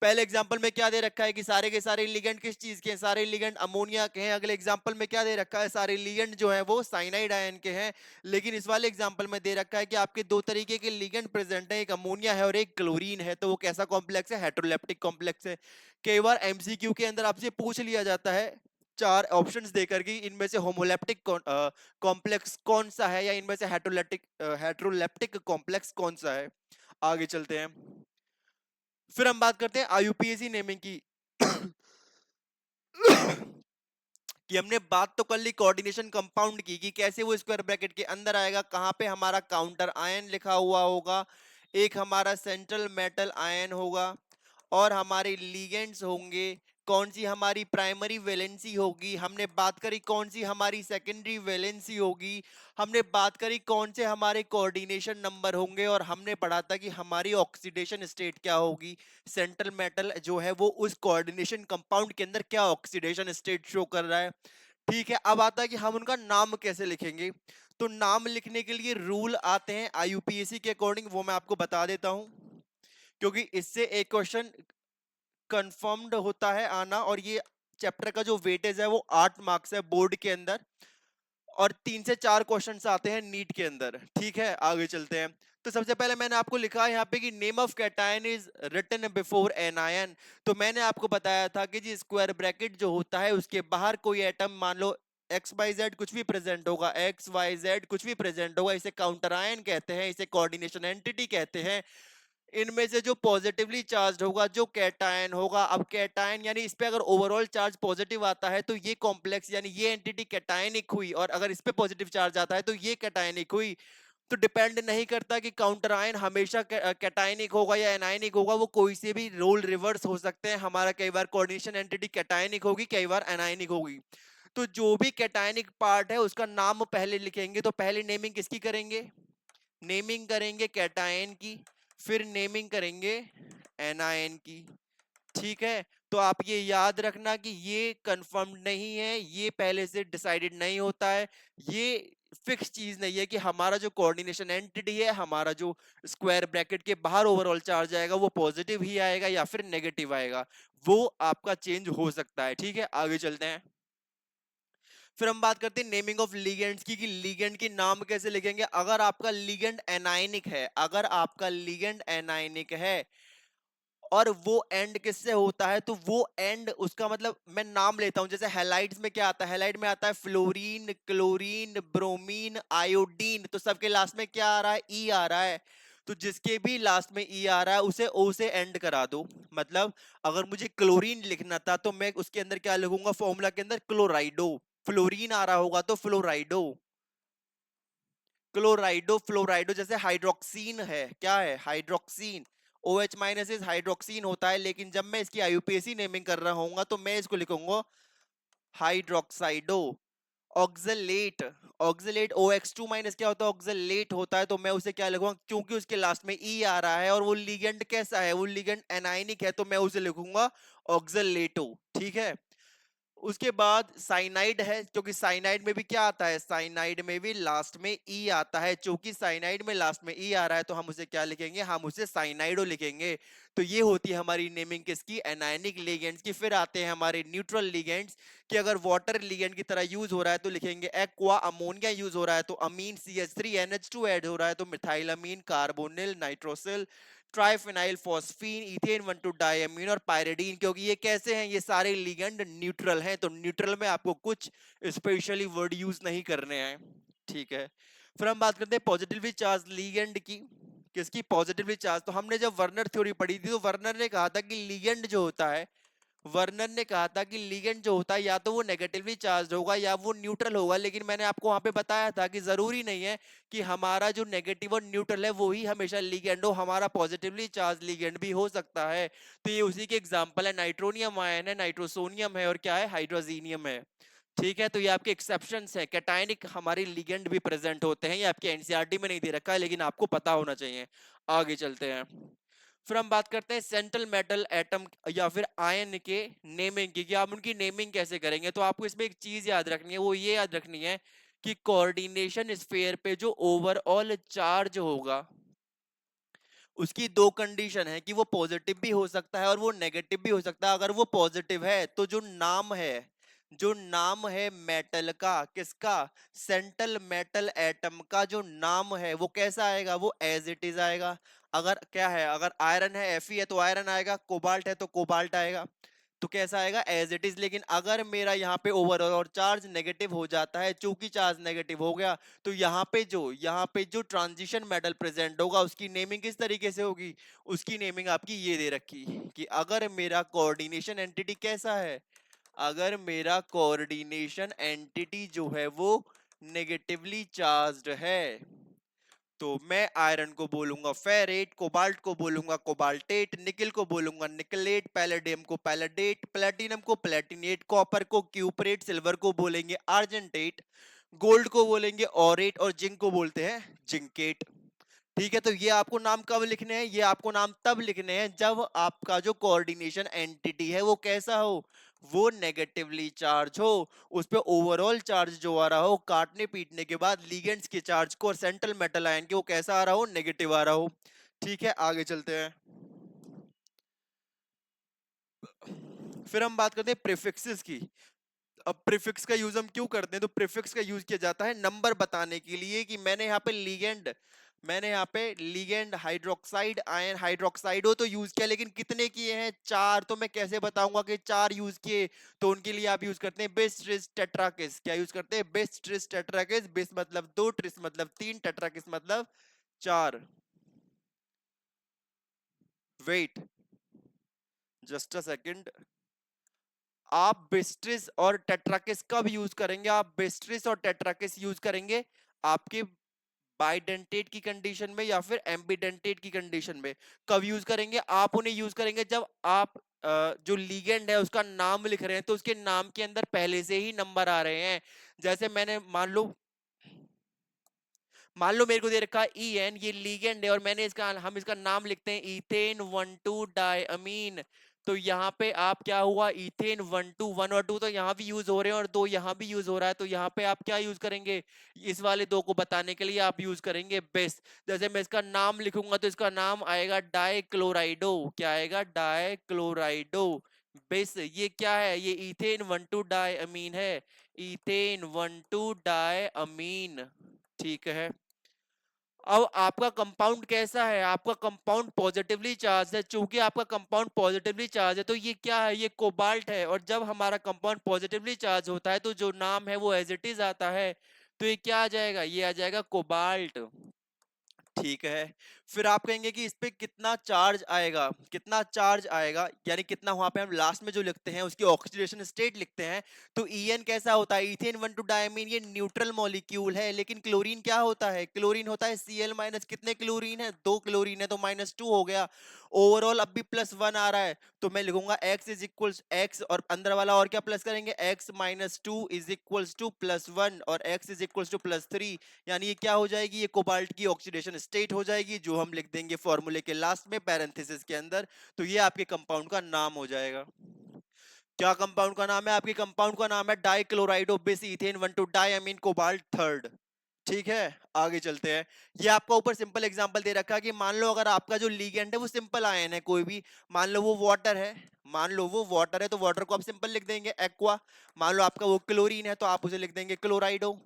पहले एग्जांपल में क्या दे रखा है कि सारे के सारे लिगेंड किस चीज के हैं? सारे लिगेंड अमोनिया के हैं। अगले एग्जांपल में क्या दे रखा है? सारे लिगेंड जो है वो साइनाइड आयन के हैं। लेकिन इस वाले एग्जांपल में दे रखा है कि आपके दो तरीके के लिगेंड प्रेजेंट है, एक अमोनिया है और एक क्लोरीन है, तो वो कैसा कॉम्प्लेक्स है? हेटेरोलेप्टिक कॉम्प्लेक्स है। कई बार एमसीक्यू के अंदर आपसे पूछ लिया जाता है चार ऑप्शंस देकर कि इनमें से होमोलेप्टिक कॉम्प्लेक्स कौन सा है, या इनमें से हेटेरोलेप्टिक कॉम्प्लेक्स कौन सा है। आगे चलते हैं। फिर हम बात करते हैं आईयूपीएसी नेमिंग की। कि हमने बात तो कर ली कोऑर्डिनेशन कंपाउंड की कि कैसे वो स्क्वायर ब्रैकेट के अंदर आएगा, कहां पे हमारा काउंटर आयन लिखा हुआ होगा, एक हमारा सेंट्रल मेटल आयन होगा, और हमारे लिगेंड्स होंगे। कौन सी हमारी प्राइमरी वैलेंसी होगी, हमने बात करी कौन सी हमारी सेकेंडरी वैलेंसी होगी, हमने बात करी कौन से हमारे कोऑर्डिनेशन नंबर होंगे, और हमने पढ़ा था कि हमारी ऑक्सीडेशन स्टेट क्या होगी। सेंट्रल मेटल जो है वो उस कोऑर्डिनेशन कंपाउंड के अंदर क्या ऑक्सीडेशन स्टेट शो कर रहा है, ठीक है। अब आता है कि हम उनका नाम कैसे लिखेंगे। तो नाम लिखने के लिए रूल आते हैं आईयूपीएसी के अकॉर्डिंग, वो मैं आपको बता देता हूं, क्योंकि इससे एक क्वेश्चन कंफर्म्ड होता है आना। और ये चैप्टर का जो वेटेज है वो 8 मार्क्स है बोर्ड के अंदर, और 3 से 4 क्वेश्चंस आते हैं नीट के अंदर, ठीक है। आगे चलते हैं। तो सबसे पहले मैंने आपको लिखा है यहाँ पे कि name of cation is written before anion. तो मैंने आपको बताया था कि जी स्क्वायर ब्रैकेट जो होता है उसके बाहर कोई एटम, मान लो एक्स वाई जेड कुछ भी प्रेजेंट होगा, एक्स वाई जेड कुछ भी प्रेजेंट होगा, इसे काउंटर आयन कहते हैं, इसे कोऑर्डिनेशन एंटिटी कहते हैं। इनमें से जो पॉजिटिवली चार्ज होगा, जो कैटायन होगा, अब कैटायन यानी इस पे अगर ओवरऑल चार्ज पॉजिटिव आता है तो ये कॉम्प्लेक्स यानी ये एंटिटी कैटायनिक हुई, और अगर इस पे पॉजिटिव चार्ज आता है तो ये कैटायनिक हुई। तो डिपेंड नहीं करता कि काउंटर आयन हमेशा कैटायनिक होगा या एनायनिक होगा, वो कोई से भी रोल रिवर्स हो सकते हैं। हमारा कई बार कोऑर्डिनेशन एंटिटी कैटायनिक होगी, कई बार एनायनिक होगी। तो जो भी कैटायनिक पार्ट है उसका नाम पहले लिखेंगे। तो पहले नेमिंग किसकी करेंगे? नेमिंग करेंगे कैटायन की, फिर नेमिंग करेंगे एनायन की, ठीक है। तो आप ये याद रखना कि ये कंफर्म नहीं है, ये पहले से डिसाइडेड नहीं होता है, ये फिक्स चीज नहीं है कि हमारा जो कोऑर्डिनेशन एंटिटी है, हमारा जो स्क्वायर ब्रैकेट के बाहर ओवरऑल चार्ज आएगा वो पॉजिटिव ही आएगा या फिर नेगेटिव आएगा, वो आपका चेंज हो सकता है। ठीक है, आगे चलते हैं। फिर हम बात करते हैं नेमिंग ऑफ लिगेंड्स की, कि लिगेंड के नाम कैसे लिखेंगे। अगर आपका लिगेंड एनायनिक है, अगर आपका लिगेंड एनायनिक है और वो एंड किससे होता है, तो वो एंड उसका मतलब मैं नाम लेता हूं, जैसे हैलाइड्स में क्या आता है, हैलाइड में आता है फ्लोरीन, क्लोरीन, ब्रोमीन, आयोडीन, तो सबके लास्ट में क्या आ रहा है, ई आ रहा है। तो जिसके भी लास्ट में ई आ रहा है उसे ओ से एंड करा दो। मतलब अगर मुझे क्लोरीन लिखना था तो मैं उसके अंदर क्या लिखूंगा, फॉर्मूला के अंदर क्लोराइडो। फ्लोरीन आ रहा होगा तो फ्लोराइडो, क्लोराइडो, फ्लोराइडो। जैसे हाइड्रोक्सीन है, क्या है, हाइड्रोक्सीन, ओ एच माइनस इज हाइड्रोक्सीन होता है, लेकिन जब मैं इसकी आईयूपीएसी नेमिंग कर रहा हूँ तो मैं इसको लिखूंगा hydroxido. Oxalate, oxalate O X two minus क्या होता है, ऑक्सलेट होता है, तो मैं उसे क्या लिखूंगा, क्योंकि उसके लास्ट में ई आ रहा है और वो लिगेंड कैसा है, वो लिगेंड एनायनिक है, तो मैं उसे लिखूंगा ऑक्सलेटो। ठीक है। उसके बाद साइनाइड है, क्योंकि साइनाइड में भी क्या आता है, साइनाइड में भी लास्ट में ई आता है, क्योंकि साइनाइड में लास्ट में ई आ रहा है तो हम उसे क्या लिखेंगे, हम उसे साइनाइडो लिखेंगे। तो ये होती है हमारी नेमिंग किसकी, एनायनिक लिगेंड्स की। फिर आते हैं हमारे न्यूट्रल लिगेंड्स, कि अगर वाटर लिगेंड की तरह यूज हो रहा है तो लिखेंगे एक्वा, अमोनिया यूज हो रहा है तो अमीन CH3NH2 ऐड हो रहा है तो methylamine, carbonyl, nitrosyl, triphenyl phosphine, ethane 1,2 diamine और पायरिडीन। क्योंकि ये कैसे हैं, ये सारे लिगेंड न्यूट्रल हैं, तो न्यूट्रल में आपको कुछ स्पेशली वर्ड यूज नहीं करने हैं। ठीक है। फिर हम बात करते हैं पॉजिटिवली चार्ज लिगेंड की। किसकी, पॉजिटिवली चार्ज। तो हमने जब वर्नर थ्योरी पढ़ी थी तो वर्नर ने कहा था कि लिगेंड जो होता है, वर्नर ने कहा था कि लिगेंड जो होता है या तो वो नेगेटिवली चार्ज होगा या वो न्यूट्रल होगा, लेकिन मैंने आपको वहां पे बताया था कि जरूरी नहीं है कि हमारा जो नेगेटिव और न्यूट्रल है वो ही हमेशा लिगेंड हो, हमारा पॉजिटिवली चार्ज लिगेंड भी हो सकता है। तो ये उसी के एग्जांपल है, नाइट्रोनियम आयन है, नाइट्रोसोनियम है और क्या है, हाइड्रोजीनियम है। ठीक है, तो ये आपके एक्सेप्शंस है, कैटायनिक हमारे लिगेंड भी प्रेजेंट होते हैं, ये आपके एनसीईआरटी में नहीं दे रखा है लेकिन आपको पता होना चाहिए। आगे चलते हैं। फिर हम बात करते हैं सेंट्रल मेटल एटम या फिर आयन के नेमिंग की, कि आप उनकी नेमिंग कैसे करेंगे। तो आपको इसमें एक चीज याद रखनी है, वो ये याद रखनी है कि कोऑर्डिनेशन स्फीयर पे जो ओवरऑल चार्ज होगा उसकी दो कंडीशन है, कि वो पॉजिटिव भी हो सकता है और वो नेगेटिव भी हो सकता है। अगर वो पॉजिटिव है तो जो नाम है, जो नाम है मेटल का, किसका, सेंट्रल मेटल एटम का जो नाम है वो कैसा आएगा, वो एज इट इज आएगा। अगर क्या है, अगर आयरन है Fe है तो आयरन आएगा, कोबाल्ट है तो कोबाल्ट आएगा, तो कैसा आएगा, एज इट इज। लेकिन अगर मेरा यहाँ पे ओवरऑल और चार्ज नेगेटिव हो जाता है, चूंकि चार्ज नेगेटिव हो गया, तो यहाँ पे जो ट्रांजिशन मेटल प्रेजेंट होगा उसकी नेमिंग किस तरीके से होगी, उसकी नेमिंग आपकी ये दे रखी, कि अगर मेरा कोऑर्डिनेशन एंटिटी कैसा है, अगर मेरा कोऑर्डिनेशन एंटिटी जो है वो नेगेटिवली चार्ज्ड है, तो मैं आयरन को बोलूंगा फेरेट, कोबाल्ट को बोलूंगा कोबाल्टेट, निकिल को बोलूंगा निकलेट, पैलेडियम को पैलेडेट, प्लेटिनम को प्लेटिनेट, कॉपर को क्यूपरेट, सिल्वर को बोलेंगे आर्जेंटेट, गोल्ड को बोलेंगे ऑरेट और जिंक को बोलते हैं जिंकेट। ठीक है, तो ये आपको नाम कब लिखने हैं, ये आपको नाम तब लिखने हैं जब आपका जो कोऑर्डिनेशन एंटिटी है वो कैसा हो, वो नेगेटिवली चार्ज हो, उस पे ओवरऑल चार्ज जो आ रहा हो काटने पीटने के बाद लिगेंड्स के चार्ज को और सेंट्रल मेटल आयन के वो कैसा आ रहा हो, नेगेटिव आ रहा हो। ठीक है, आगे चलते हैं। फिर हम बात करते हैं प्रीफिक्सेस की। अब प्रीफिक्स का यूज हम क्यों करते हैं, तो प्रीफिक्स का यूज किया जाता है नंबर बताने के लिए, कि मैंने यहाँ पे लिगेंड हाइड्रोक्साइड आयन हाइड्रोक्साइडो तो यूज किया, लेकिन कितने किए हैं, चार, तो मैं कैसे बताऊंगा कि चार यूज किए। तो उनके लिए आप यूज करते हैं बिस ट्रिस टेट्राकिस। क्या यूज करते हैं, बिस ट्रिस टेट्राकिस। बिस मतलब दो, ट्रिस मतलब तीन, टेट्राकिस मतलब चार। Wait, just a second. आप बिस्ट्रिस और टेट्राकिस कब यूज करेंगे, आप बिस्ट्रिस और टेट्राकिस यूज करेंगे आपके बाइडेंटेट की कंडीशन में या फिर एम्बिडेंटेट की कंडीशन में। कब यूज करेंगे, आप उन्हें यूज करेंगे जब आप जो लीगेंड है उसका नाम लिख रहे हैं तो उसके नाम के अंदर पहले से ही नंबर आ रहे हैं। जैसे मैंने मान लो मेरे को दे रखा है EN, ये लीगेंड है और मैंने इसका हम इसका नाम लिखते हैं इथेन 1,2 डायमीन। तो यहाँ पे आप क्या हुआ, इथेन 1 और 2 तो यहाँ भी यूज हो रहे हैं और 2 यहाँ भी यूज हो रहा है, तो यहाँ पे आप क्या यूज करेंगे, इस वाले 2 को बताने के लिए आप यूज करेंगे बेस। जैसे मैं इसका नाम लिखूंगा तो इसका नाम आएगा डाइक्लोराइडो, क्या आएगा, डाइक्लोराइडो बेस। ये क्या है, ये इथेन 1,2-डाइअमीन है, इथेन 1,2-डाइअमीन। ठीक है। अब आपका कंपाउंड कैसा है, आपका कंपाउंड पॉजिटिवली चार्ज है, चूंकि आपका कंपाउंड पॉजिटिवली चार्ज है तो ये क्या है, ये कोबाल्ट है। और जब हमारा कंपाउंड पॉजिटिवली चार्ज होता है तो जो नाम है वो एज इट इज आता है, तो ये क्या आ जाएगा, ये आ जाएगा कोबाल्ट। ठीक है। फिर आप कहेंगे कि इस पे कितना चार्ज आएगा, कितना चार्ज आएगा, यानी कितना, वहां पे हम लास्ट में जो लिखते हैं उसकी ऑक्सीडेशन स्टेट लिखते हैं। तो ईएन कैसा होता है, इथेन 1,2-डायमीन, ये न्यूट्रल मॉलिक्यूल है। लेकिन क्लोरीन क्या होता है, क्लोरीन होता है Cl माइनस, कितने क्लोरीन है, 2 क्लोरीन है, तो -2 हो गया। ओवरऑल अब भी +1 आ रहा है, तो मैं लिखूंगा x इज इक्वल x, और अंदर वाला और क्या प्लस करेंगे, x -2 इज इक्वल टू +1, और x इज इक्वल टू +3। यानी ये क्या हो जाएगी, ये कोबाल्ट की ऑक्सीडेशन स्टेट हो जाएगी, जो हम लिख देंगे फॉर्मूले के लास्ट में पैरेंथेसिस के अंदर। तो ये आपके कंपाउंड का नाम हो जाएगा। क्या कंपाउंड का नाम है, आपके कंपाउंड का नाम है डाइक्लोराइडो बिस इथेन 1,2-डाइअमीन कोबाल्ट थर्ड। ठीक है, आगे चलते हैं। ये आपका ऊपर सिंपल एग्जांपल दे रखा है कि मान लो अगर आपका जो लिगेंड है वो सिंपल आयन है कोई भी, मान लो वो वाटर है, मान लो वो वाटर है तो वाटर को आप सिंपल लिख देंगे एक्वा। मान लो आपका वो क्लोरीन है तो आप उसे लिख देंगे क्लोराइडो।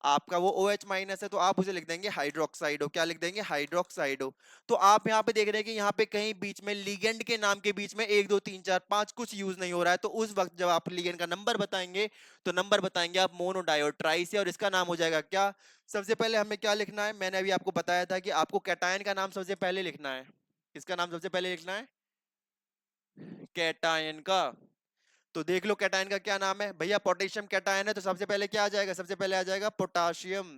आपका वो OH माइनस है तो आप उसे लिख देंगे हाइड्रोक्साइडो, क्या लिख देंगे, हाइड्रोक्साइडो। तो आप यहाँ पे देख रहे हैं कि यहाँ पे कहीं बीच में लिगेंड के नाम के बीच में 1 2 3 4 5 कुछ यूज नहीं हो रहा है, तो उस वक्त जब आप लिगेंड का नंबर बताएंगे तो नंबर बताएंगे आप मोनो डाई और ट्राई से, और इसका नाम हो जाएगा क्या, सबसे पहले हमें क्या लिखना है, मैंने अभी आपको बताया था कि आपको कैटायन का नाम सबसे पहले लिखना है। किसका नाम सबसे पहले लिखना है, कैटायन का। तो देख लो कैटायन का क्या नाम है भैया, पोटेशियम कैटायन है, तो सबसे पहले क्या आ जाएगा, सबसे पहले आ जाएगा पोटाशियम।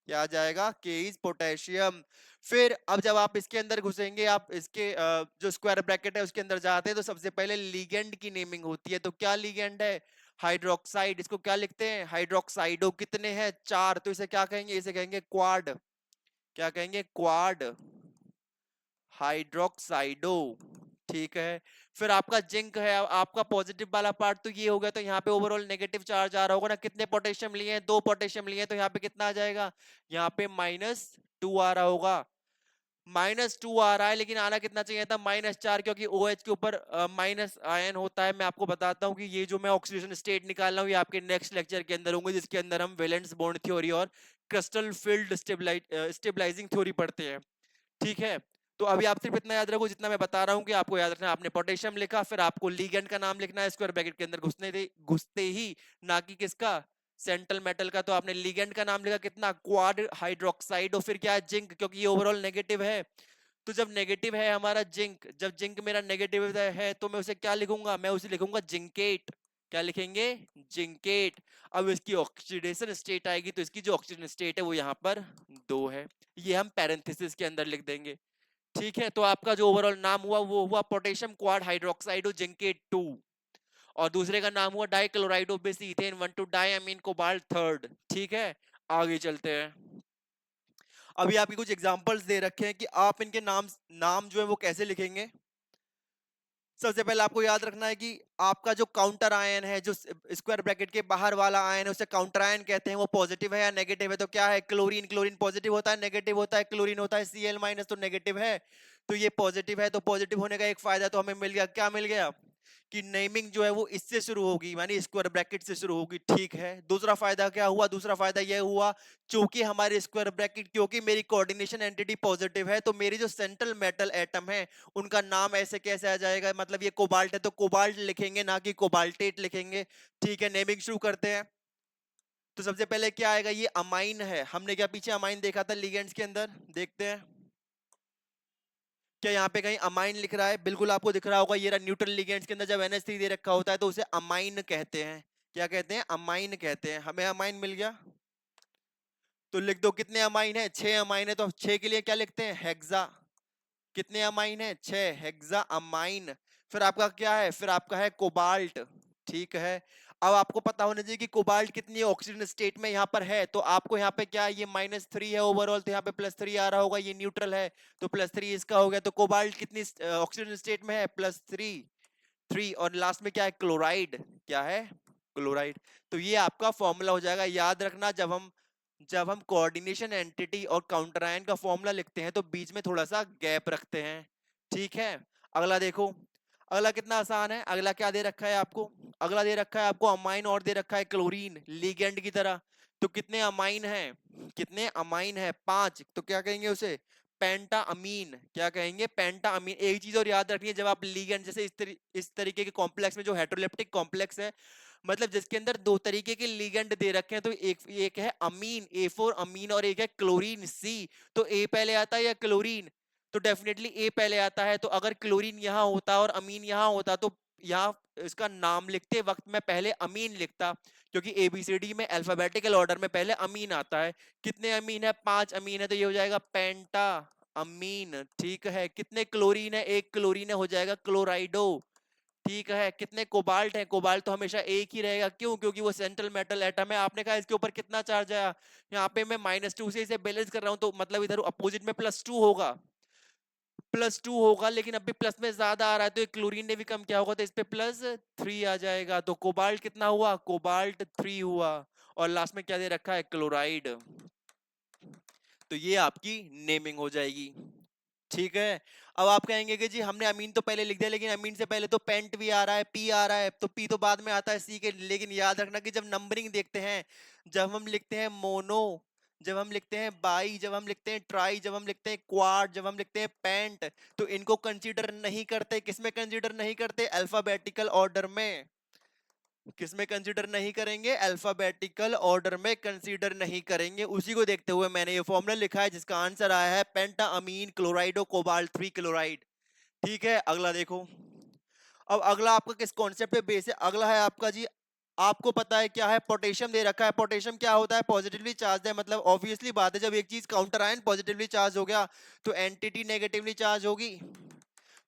क्या आ जाएगा, के इज पोटेशियम। फिर अब जब आप इसके अंदर घुसेंगे, आप इसके जो स्क्वायर ब्रैकेट है उसके अंदर जाते हैं, तो सबसे पहले लीगेंड की नेमिंग होती है। तो क्या लीगेंड है, हाइड्रोक्साइड, इसको क्या लिखते हैं, हाइड्रोक्साइडो। कितने हैं, 4, तो इसे क्या कहेंगे, इसे कहेंगे क्वाड। क्या कहेंगे, क्वाड हाइड्रोक्साइडो। ठीक है। फिर आपका जिंक है, आपका पॉजिटिव वाला पार्ट तो ये हो गया, तो यहाँ पे ओवरऑल नेगेटिव चार्ज आ रहा होगा ना, कितने पोटेशियम लिए हैं, 2 पोटेशियम लिए हैं, तो यहाँ पे कितना आ जाएगा, यहाँ पे -2 आ रहा होगा। -2 आ रहा है, लेकिन आना कितना चाहिए था, -4, क्योंकि OH के ऊपर माइनस आयन होता है। मैं आपको बताता हूँ कि ये जो मैं ऑक्सीडेशन स्टेट निकाल रहा हूँ ये आपके नेक्स्ट लेक्चर के अंदर होंगे, जिसके अंदर हम वैलेंस बॉन्ड थ्योरी और क्रिस्टल फील्ड स्टेबलाइजिंग थ्योरी पढ़ते हैं। ठीक है। तो अभी आप सिर्फ इतना याद रखो जितना मैं बता रहा हूँ कि आपको याद रखना है। आपने पोटेशियम लिखा, फिर आपको लीगेंड का नाम लिखना है स्क्वायर ब्रैकेट के अंदर घुसते ही, ना कि किसका, सेंट्रल मेटल का। तो आपने लीगेंड का नाम लिखा कितना, क्वाड हाइड्रोक्साइड, और फिर क्या है, जिंक, क्योंकि ये ओवरऑल नेगेटिव है। तो जब नेगेटिव है हमारा जिंक, जब जिंक मेरा नेगेटिव है तो मैं उसे क्या लिखूंगा, मैं उसे लिखूंगा जिंकेट। क्या लिखेंगे, जिंकेट। अब इसकी ऑक्सीडेशन स्टेट आएगी तो इसकी जो ऑक्सीजन स्टेट है वो यहाँ पर 2 है, ये हम पैरेंथेसिस के अंदर लिख देंगे। ठीक है। तो आपका जो ओवरऑल नाम हुआ वो हुआ पोटेशियम क्वाड हाइड्रोक्साइडो जिंकेट 2, और दूसरे का नाम हुआ डाइक्लोराइडो बिस इथेन 1,2-डाइअमीन कोबाल्ट थर्ड। ठीक है, आगे चलते हैं। अभी आपके कुछ एग्जांपल्स दे रखे हैं कि आप इनके नाम नाम जो है वो कैसे लिखेंगे। सबसे पहले आपको याद रखना है कि आपका जो काउंटर आयन है, जो स्क्वायर ब्रैकेट के बाहर वाला आयन है, उसे काउंटर आयन कहते हैं। वो पॉजिटिव है या नेगेटिव है, तो क्या है, क्लोरीन। क्लोरीन पॉजिटिव होता है, नेगेटिव होता है, क्लोरीन होता है Cl माइनस, तो नेगेटिव है। तो ये पॉजिटिव है, तो पॉजिटिव होने का एक फायदा तो हमें मिल गया, क्या मिल गया, कि नेमिंग जो है वो इससे शुरू होगी, यानी स्क्वायर ब्रैकेट से शुरू होगी। ठीक है। दूसरा फायदा क्या हुआ, दूसरा फायदा यह हुआ, चूंकि हमारे स्क्वायर ब्रैकेट, क्योंकि मेरी कोऑर्डिनेशन एंटिटी पॉजिटिव है, तो मेरी जो सेंट्रल मेटल एटम है उनका नाम ऐसे कैसे आ जाएगा, मतलब ये कोबाल्ट है तो कोबाल्ट लिखेंगे, ना कि कोबाल्टेट लिखेंगे। ठीक है, नेमिंग शुरू करते हैं। तो सबसे पहले क्या आएगा, ये अमाइन है, हमने क्या पीछे अमाइन देखा था लिगेंड्स के अंदर, देखते हैं क्या यहाँ पे कहीं अमाइन लिख रहा है। बिल्कुल आपको दिख रहा होगा, ये रहा न्यूट्रल लिगेंड्स के अंदर जब NH3 दे रखा होता है तो उसे अमाइन कहते हैं। क्या कहते हैं, अमाइन कहते हैं। हमें अमाइन मिल गया, तो लिख दो कितने अमाइन है, 6 अमाइन है, तो 6 के लिए क्या लिखते हैं, हेक्सा। कितने अमाइन है, 6, हेक्सा अमाइन। फिर आपका क्या है, फिर आपका है कोबाल्ट। ठीक है। अब आपको पता होना चाहिए कि कोबाल्ट कितनी ऑक्सीजन स्टेट में यहाँ पर है, तो आपको यहाँ पे क्या है, ये -3 है ओवरऑल, तो यहाँ पे +3 आ रहा होगा, ये न्यूट्रल है तो +3 इसका हो गया। तो कोबाल्ट कितनी ऑक्सीजन स्टेट में है, +3। 3 और लास्ट में क्या है, क्लोराइड, क्या है, क्लोराइड। तो ये आपका फॉर्मूला हो जाएगा। याद रखना जब हम कोऑर्डिनेशन एंटिटी और काउंटर आयन का फॉर्मूला लिखते हैं तो बीच में थोड़ा सा गैप रखते हैं, ठीक है। अगला देखो, अगला कितना आसान है। अगला क्या दे रखा है आपको, अगला दे रखा है आपको अमाइन और दे रखा है क्लोरीन लिगेंड की तरह। तो कितने अमाइन हैं, कितने अमाइन है, 5। तो क्या कहेंगे उसे, पेंटा अमीन। क्या कहेंगे, पेंटा अमीन। एक चीज और याद रखनी है, जब आप लिगेंड जैसे इस तरीके के कॉम्प्लेक्स में, जो हेटेरोलेप्टिक कॉम्प्लेक्स है, मतलब जिसके अंदर दो तरीके के लिगेंड दे रखे हैं, तो एक एक है अमीन A4 अमीन और एक है क्लोरीन C। तो ए पहले आता है या क्लोरीन, तो डेफिनेटली ए पहले आता है। तो अगर क्लोरीन यहाँ होता और अमीन यहाँ होता तो यहाँ इसका नाम लिखते वक्त मैं पहले अमीन लिखता, क्योंकि एबीसीडी में अल्फाबेटिकल ऑर्डर में पहले अमीन आता है। कितने अमीन है, 5 अमीन है, तो ये हो जाएगा पेंटा अमीन, ठीक है। कितने क्लोरीन है, एक क्लोरीन है, हो जाएगा क्लोराइडो, ठीक है। कितने कोबाल्ट है, कोबाल्ट तो हमेशा एक ही रहेगा, क्यों, क्योंकि वो सेंट्रल मेटल एटम है। आपने कहा इसके ऊपर कितना चार्ज आया, यहाँ पे मैं -2 से इसे बैलेंस कर रहा हूं, तो मतलब इधर अपोजिट में +2 होगा, +2 होगा, लेकिन अभी प्लस में ज्यादा आ रहा है, तो क्लोरीन ने भी कम किया होगा, तो इस पे +3 आ जाएगा। तो कोबाल्ट कितना हुआ, कोबाल्ट 3 हुआ। और लास्ट में क्या दे रखा है, क्लोराइड। तो ये आपकी नेमिंग हो जाएगी, ठीक है। अब आप कहेंगे कि जी हमने अमीन तो पहले लिख दिया, लेकिन अमीन से पहले तो पेंट भी आ रहा है, पी आ रहा है, तो पी तो बाद में आता है सी के। लेकिन याद रखना कि जब नंबरिंग देखते हैं, जब हम लिखते हैं मोनो, जब हम लिखते हैं बाई, जब हम लिखते हैं ट्राई, जब हम लिखते हैं क्वाड, जब हम लिखते हैं पेंट, तो इनको कंसीडर नहीं करते। किसमें कंसीडर नहीं करते, अल्फाबेटिकल ऑर्डर में। किसमें कंसीडर नहीं करेंगे, अल्फाबेटिकल ऑर्डर में कंसीडर नहीं करेंगे। उसी को देखते हुए मैंने ये फॉर्मूला लिखा है, जिसका आंसर आया है पेंटा अमीन क्लोराइडो कोबाल्ट 3 क्लोराइड, ठीक है। अगला देखो, अब अगला आपका किस कॉन्सेप्ट पे बेस है, अगला है आपका जी, आपको पता है क्या है, पोटेशियम दे रखा है। पोटेशियम क्या होता है, पॉजिटिवली चार्ज है। मतलब ऑब्वियसली बात है, जब एक चीज काउंटर आयन पॉजिटिवली चार्ज हो गया तो एंटिटी नेगेटिवली चार्ज होगी।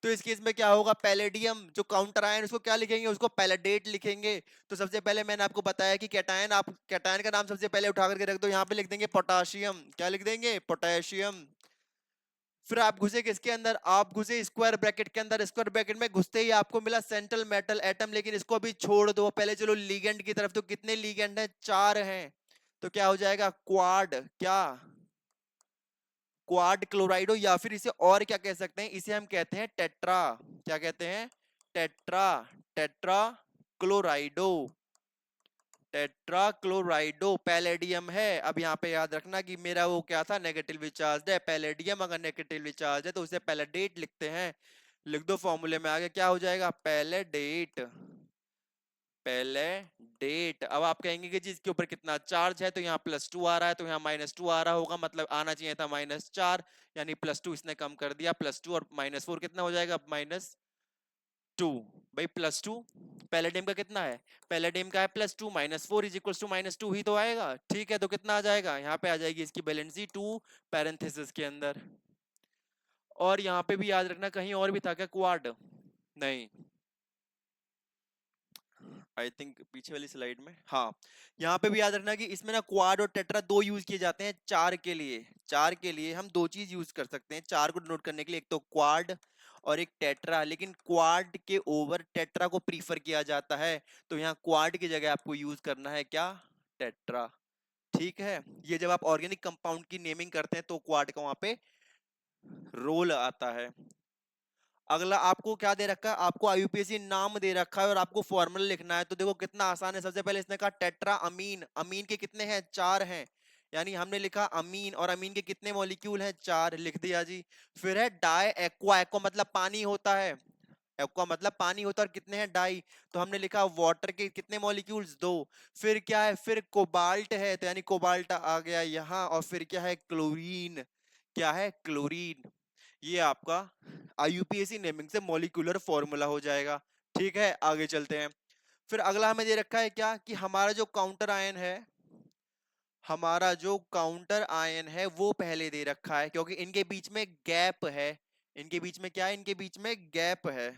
तो इस केस में क्या होगा, पैलेडियम जो काउंटर आयन, उसको क्या लिखेंगे, उसको पैलेडेट लिखेंगे। तो सबसे पहले मैंने आपको बताया कि कैटायन, आप कैटायन का नाम सबसे पहले उठा करके रख दो, यहाँ पे लिख देंगे पोटाशियम। क्या लिख देंगे, पोटेशियम। फिर आप घुसे किसके अंदर, आप घुसे स्क्वायर ब्रैकेट के अंदर। स्क्वायर ब्रैकेट में घुसते ही आपको मिला सेंट्रल मेटल एटम, लेकिन इसको अभी छोड़ दो, पहले चलो लिगेंड की तरफ। तो कितने लिगेंड हैं, 4 हैं। तो क्या हो जाएगा, क्वाड, क्या, क्वाड क्लोराइडो, या फिर इसे और क्या कह सकते हैं, इसे हम कहते हैं टेट्रा। क्या कहते हैं, टेट्रा, टेट्रा क्लोराइडो, टेट्रा क्लोराइडो। पैलेडियम है। अब यहाँ पे याद रखना कि मेरा वो क्या था, नेगेटिवली चार्ज है। पैलेडियम अगर नेगेटिवली चार्ज है तो उसे पैलेडेट लिखते हैं। लिख दो फॉर्मूले में आगे, क्या हो जाएगा, पैलेडेट, पैलेडेट। अब आप कहेंगे कि जी इसके ऊपर कितना चार्ज है, तो यहाँ +2 आ रहा है, तो यहाँ -2 आ रहा होगा, मतलब आना चाहिए था -4, यानी +2 इसने कम कर दिया। +2 और -4 कितना हो जाएगा, -2। भाई +2 पैलेडियम का कितना है, पैलेडियम का है +2, -4 =-2 ही तो आएगा, ठीक है। तो कितना आ जाएगा, यहाँ पे आ जाएगी इसकी वैलेंसी 2 पैरेंथेसिस के अंदर। और यहाँ पे भी याद रखना, कहीं और भी था क्या, क्वाड, नहीं, आई थिंक पीछे वाली स्लाइड में, हाँ। यहाँ पे भी याद रखना कि इसमें ना क्वाड और टेट्रा दो यूज किए जाते हैं, चार के लिए। चार के लिए हम दो चीज यूज कर सकते हैं चार को डिनोट करने के लिए, एक तो क्वाड और एक टेट्रा। लेकिन क्वाड के ओवर टेट्रा को प्रीफर किया जाता है, तो यहाँ क्वाड की जगह आपको यूज करना है क्या, टेट्रा, ठीक है। ये जब आप ऑर्गेनिक कंपाउंड की नेमिंग करते हैं तो क्वाड का वहां पे रोल आता है। अगला आपको क्या दे रखा है, आपको आईयूपीएसी नाम दे रखा है और आपको फॉर्मूला लिखना है। तो देखो कितना आसान है। सबसे पहले इसने कहा टेट्रा अमीन, अमीन के कितने हैं, 4 हैं, यानी हमने लिखा अमीन, और अमीन के कितने मॉलिक्यूल हैं, 4, लिख दिया जी। फिर है डाई एक्वा, एक्वा मतलब पानी होता है, एक्वा मतलब पानी होता है, और कितने हैं, डाई, तो हमने लिखा वाटर के कितने मॉलिक्यूल्स, 2। फिर क्या है, फिर कोबाल्ट है, तो यानी कोबाल्ट आ गया यहाँ। और फिर क्या है, क्लोरीन, क्या है, क्लोरीन। ये आपका आईयूपीएसी नेमिंग से मॉलिक्यूलर फॉर्मूला हो जाएगा, ठीक है। आगे चलते हैं। फिर अगला हमें दे रखा है क्या, कि हमारा जो काउंटर आयन है, हमारा जो काउंटर आयन है वो पहले दे रखा है, क्योंकि इनके बीच में गैप है। इनके बीच में क्या है, इनके बीच में गैप है,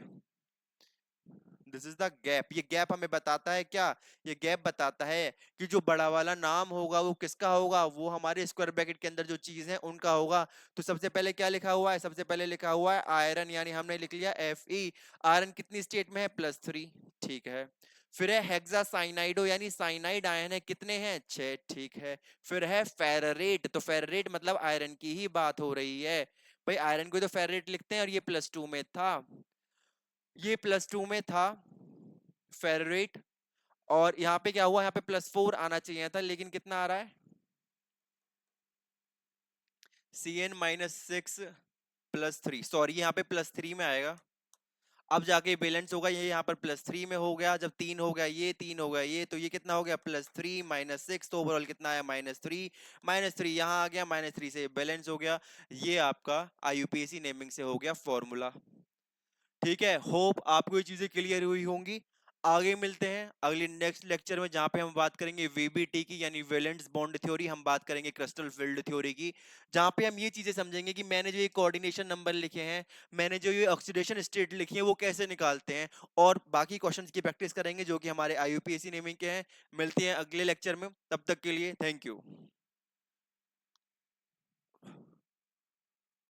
दिस इज द गैप। ये गैप हमें बताता है क्या? ये गैप बताता है कि जो बड़ा वाला नाम होगा वो किसका होगा, वो हमारे स्क्वायर ब्रैकेट के अंदर जो चीज है उनका होगा। तो सबसे पहले क्या लिखा हुआ है? सबसे पहले लिखा हुआ है आयरन, यानी हमने लिख लिया Fe। आयरन कितनी स्टेट में है? +3। ठीक है। फिर है हेक्सा साइनाइडो, यानी साइनाइड आयन है, कितने हैं? 6। ठीक है। फिर है फेररेट, तो फेररेट मतलब आयरन की ही बात हो रही है। भाई आयरन को तो फेररेट लिखते हैं, और ये +2 में था, ये +2 में था फेररेट। और यहाँ पे क्या हुआ? यहाँ पे +4 आना चाहिए था, लेकिन कितना आ रहा है? Cn-6 +3, सॉरी यहाँ पे +3 में आएगा। अब जाके बैलेंस होगा, ये यहाँ पर +3 में हो गया, जब 3 हो गया ये, 3 हो गया ये, तो ये कितना हो गया? +3 -6, तो ओवरऑल कितना आया? -3। -3 यहाँ आ गया, -3 से बैलेंस हो गया। ये आपका आईयूपीएसी नेमिंग से हो गया फॉर्मूला। ठीक है, होप आपको ये चीजें क्लियर हुई होंगी। आगे मिलते हैं अगले नेक्स्ट लेक्चर में, जहां पे हम बात करेंगे वीबीटी की, यानी वैलेंस बॉन्ड थ्योरी। हम बात करेंगे क्रिस्टल फील्ड थ्योरी की, जहां पे हम ये चीजें समझेंगे कि मैंने जो ये कोऑर्डिनेशन नंबर लिखे हैं, मैंने जो ये ऑक्सीडेशन स्टेट लिखी है, वो कैसे निकालते हैं, और बाकी क्वेश्चंस की प्रैक्टिस करेंगे जो कि हमारे आईयूपीएसी नेमिंग के हैं। मिलते हैं अगले लेक्चर में, तब तक के लिए थैंक यू।